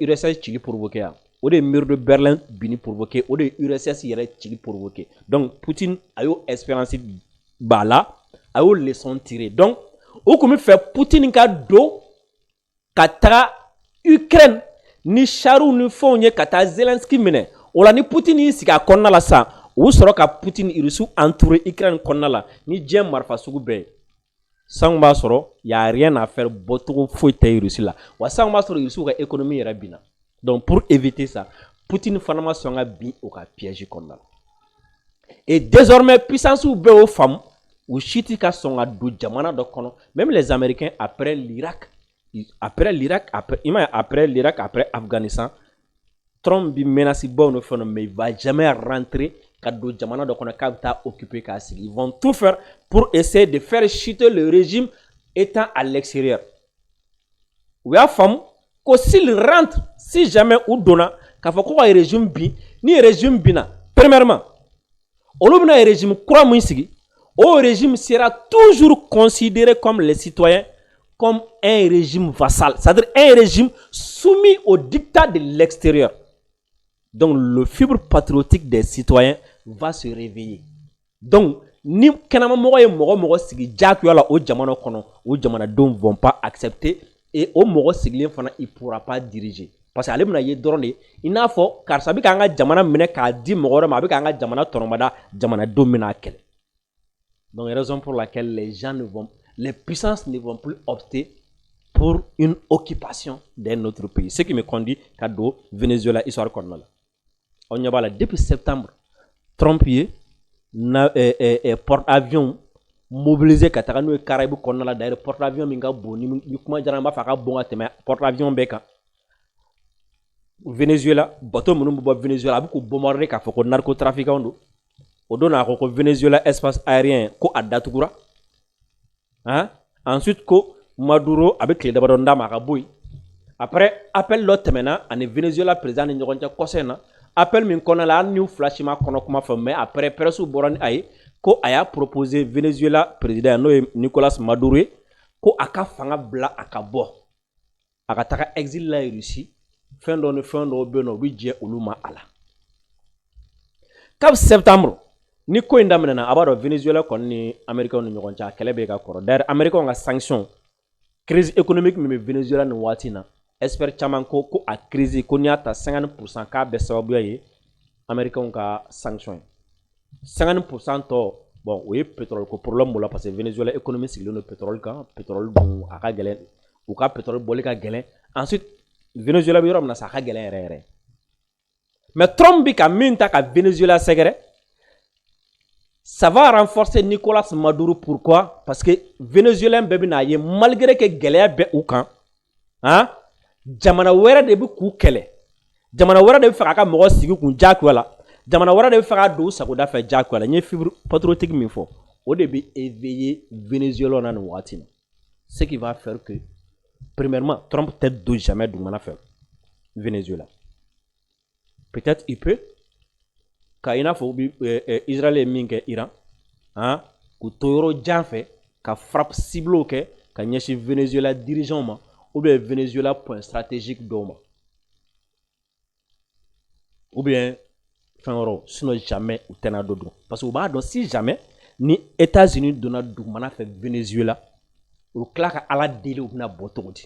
URSS cili provoqué yan o de mur de Berlin bini provoqué o de URSS yɛrɛ cili provoqué donc Poutine a y'o expérience b'a la a y'o leçon tiré donc o kun bɛ fɛ Poutine ka don ka taga Ukraine ni chariw ni fɛnw ye ka taa Zelensky minɛ o la ni Poutine y'i sigi a kɔnɔna la sa u sɔrɔ ka Poutine Russiw entouré Ukraine kɔnɔna la ni diɲɛ marifa sugu bɛɛ sango b'a sɔrɔ y a rien à faire bɔcogo foyi tɛ Russie la wa sango b'a sɔrɔ Russiw ka économie yɛrɛ binna donc pour éviter ça Poutine fana ma sɔn ka bin o ka piège kɔnɔna la et désormais puissance bɛɛ o faamu u si tɛ ka sɔn ka don jamana dɔ kɔnɔ même les Américains après l'Irak après Afghanistan Trump bi menace baw no fɛn mais il va jamais rentrer ka don jamana dɔ kɔnɔ k'a bɛ taa occuper k'a sigi ils vont tout faire pour essayer de faire chuter le régime étant à l'extérieur u y'a faamu ko s'il rentre si jamais u donna k'a fɔ ko ka régime bin ni régime binna premièrement olu bɛna régime kura min sigi o régime sera toujours considéré comme les citoyens comme un régime vassal, c'est-à-dire un régime soumis au dictat de l'extérieur. Donc le fibre patriotique des citoyens va se réveiller. Donc ni kanama mogo ye mogo sigi jakuya la o jamana kono o jamana don vont pas accepter et o mogo sigilen fana il pourra pas diriger parce que ale bena ye dɔrɔn de i n'a fɔ karisa bi k'an ka jamana minɛ k'a di mɔgɔ wɛrɛ ma a bi k'an ka jamana tɔnɔmada jamana don bena kɛlɛ. Donc raison pour laquelle les puissances ne vont plus opter pour une occupation d'un autre pays. Ce qui me conduit à do Venezuela histoire kɔnɔna la. On y va depuis septembre. Trump ye na porte-avions mobilisé ka taga n'o ye Caraïbes kɔnɔna la d'ailleurs porte-avions min ka bon ni kuma diyara n b'a fɔ a ka bon ka tɛmɛ porte-avions bɛɛ kan. Venezuela bateau minnu bɛ bɔ Venezuela a bɛ k'u bombarder k'a fɔ ko narcotrafiquants don. O don a ko Venezuela espace aérien ko a datugura. Hein? Ensuite ko Maduro a bɛ tile damadɔ d'a ma a ka bɔ yen. Après appel dɔ tɛmɛna ani Venezuela président ni ɲɔgɔn cɛ kɔsɛ in na. Appel min kɔnɔ la hali ni flash ma kɔnɔ kuma fɔ mais après presse bɔra ni a ye ko a y'a proposé Venezuela président n'o ye Nicolas Maduro ye ko a ka fanga bila a ka bɔ a ka taga exil la Russie fɛn dɔ ni fɛn dɔw bɛ yen nɔ u bɛ jɛ olu ma a la. Kabi septembre ni ko in daminɛna a b'a dɔn Venezuela kɔni ni Américains ni ɲɔgɔn cɛ a kɛlɛ bɛ ka kɔrɔ d'ailleurs Américains ka sanction crise économique min bɛ Venezuela nin waati in na expert caman ko a crise ko n'i y'a ta 50% k'a bɛɛ sababuya ye Américains ka sanction ye 50% tɔ bon o ye pétrole ko problème b'o la parce que Venezuela économie sigilen don pétrole kan pétrole dun a ka gɛlɛn u ka pétrole bɔli ka gɛlɛn ensuite Venezuela bɛ yɔrɔ min na sa a ka gɛlɛn yɛrɛ yɛrɛ mais Trump bi ka min ta ka Venezuela sɛgɛrɛ ça va renforcer Nicolas Maduro. Pourquoi? Parce que Venezuela bɛɛ bɛ n'a ye malgré que gɛlɛya bɛ u kan hein jamana wɛrɛ de bɛ k'u kɛlɛ jamana wɛrɛ de bɛ fɛ k'a ka mɔgɔ sigi kun jagoya la jamana wɛrɛ de bɛ fɛ k'a don u sagoda fɛ jagoya la n ye fibre patriotique min fɔ o de bɛ éveiller Venezuela na nin waati na ce qui va faire que premièrement Trump tɛ don jamais dugumana fɛ Venezuela peut-être il peut ka i n'a fɔ Israël ye min kɛ Iran hein k'u to yɔrɔ jan fɛ ka frappe cible kɛ ka ɲɛsin Venezuela dirigeants ma ou bien Venezuela point stratégique dɔw ma ou bien fɛn wɛrɛw sinon jamais u tɛna dɔ dun parce que u b'a dɔn si jamais ni États-Unis donna dugumana fɛ Venezuela u tila ka Ala deli u bɛna bɔ cogo di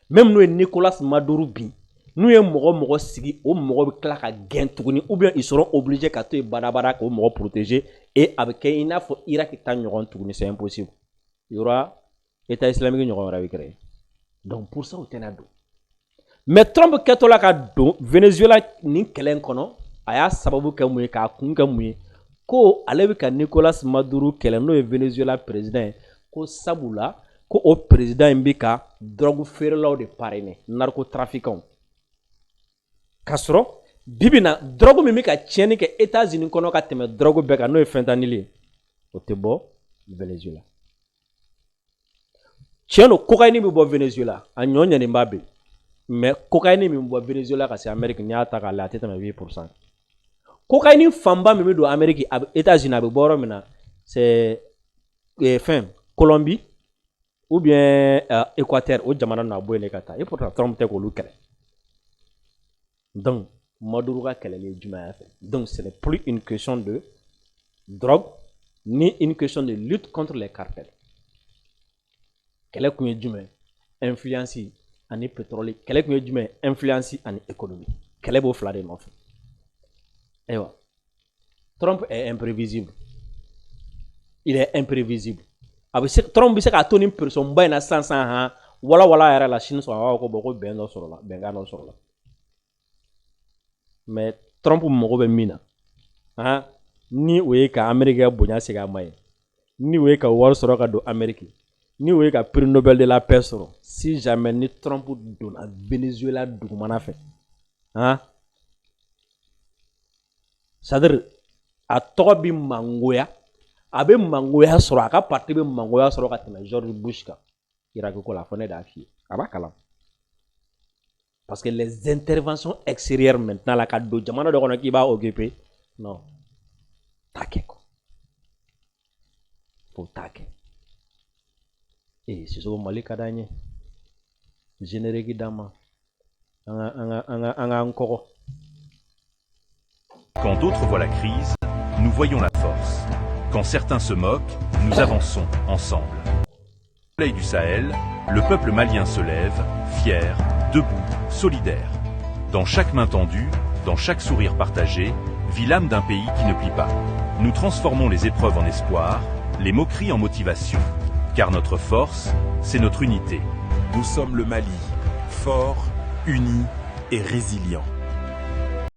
même n'o ye Nicolas Maduro bin n'u ye mɔgɔ sigi o mɔgɔ bɛ tila ka gɛn tuguni ou bien ils seront obligés ka to yen badabada k'o mɔgɔ protéger et a bɛ kɛ i n'a fɔ Irak ta ɲɔgɔn tuguni c'est impossible il y aura État islamique ɲɔgɔn wɛrɛ bɛ créer donc pour ça u tɛna don mais Trump kɛtɔ la ka don Venezuela nin kɛlɛ in kɔnɔ a y'a sababu kɛ mun ye k'a kun kɛ mun ye ko ale bɛ ka Nicolas Maduro kɛlɛ n'o ye Venezuela président ye ko sabula ko o président in bɛ ka drogue feerelaw de parrainer narcotrafiquants k'a sɔrɔ bibi na drogue min bɛ ka tiɲɛni kɛ États-Unis kɔnɔ ka tɛmɛ drogue bɛɛ kan n'o ye fentanyl ye o tɛ bɔ Venezuela tiɲɛ don cocaïne bɛ bɔ Venezuela a ɲɔ ɲɛnenba bɛ mais cocaïne min bɛ bɔ Venezuela ka se Amérique n'i y'a ta k'a lajɛ a tɛ tɛmɛ 8%. Cocaïne fanba min bɛ don Amérique a bɛ États-Unis a bɛ bɔ yɔrɔ min na c'est fɛn Colombie ou bien Équateur o jamana na boye ne ka taa et pourtant Trump tɛ k'olu kɛlɛ donc Maduro ka kɛlɛli ye jumɛn fɛ donc ce n'est plus une question de drogue ni une question de lutte contre les cartels kɛlɛ kun ye jumɛn influence ani pétrole kɛlɛ kun ye jumɛn influence ani économie kɛlɛ b'o fila de nɔfɛ ayiwa Trump est imprévisible il est imprévisible Trump bɛ se k'a to nin pression ba in na sisan han wala yɛrɛ la Chine sɔrɔ a b'a fɔ ko bon ko bɛn dɔ sɔrɔla bɛnkan dɔ sɔrɔla mais Trump mago bɛ min na ni o ye ka Amérique bonya segin a ma ye ni o ye ka wari sɔrɔ ka don Amérique ni o ye ka prix Nobel de la paix sɔrɔ si jamais ni Trump donna Venezuela dugumana fɛ c'est-à-dire a tɔgɔ bɛ mangoya a bɛ mangoya sɔrɔ a ka parti bɛ mangoya sɔrɔ ka tɛmɛ George Bush kan Irak ko la fɔ ne de y'a f'i ye a b'a kalan parce que les interventions extérieures maintenant la ka don jamana dɔ kɔnɔ k'i b'a occuper non t'a kɛ quoi faut t'a kɛ Sissoko Mali ka d'an ye générique d'an ma an k'an kɔgɔ. Quand d'autres voient la crise, nous voyons la force. Quand certains se moquent, nous avançons ensemble. Au soleil du Sahel, le peuple malien se lève, fier, debout, solidaire. Dans chaque main tendue, dans chaque sourire partagé, vit l'âme d'un pays qui ne plie pas. Nous transformons les épreuves en espoir, les moqueries en motivation. Car notre force, c'est notre unité. Nous sommes le Mali, fort, uni et résilient.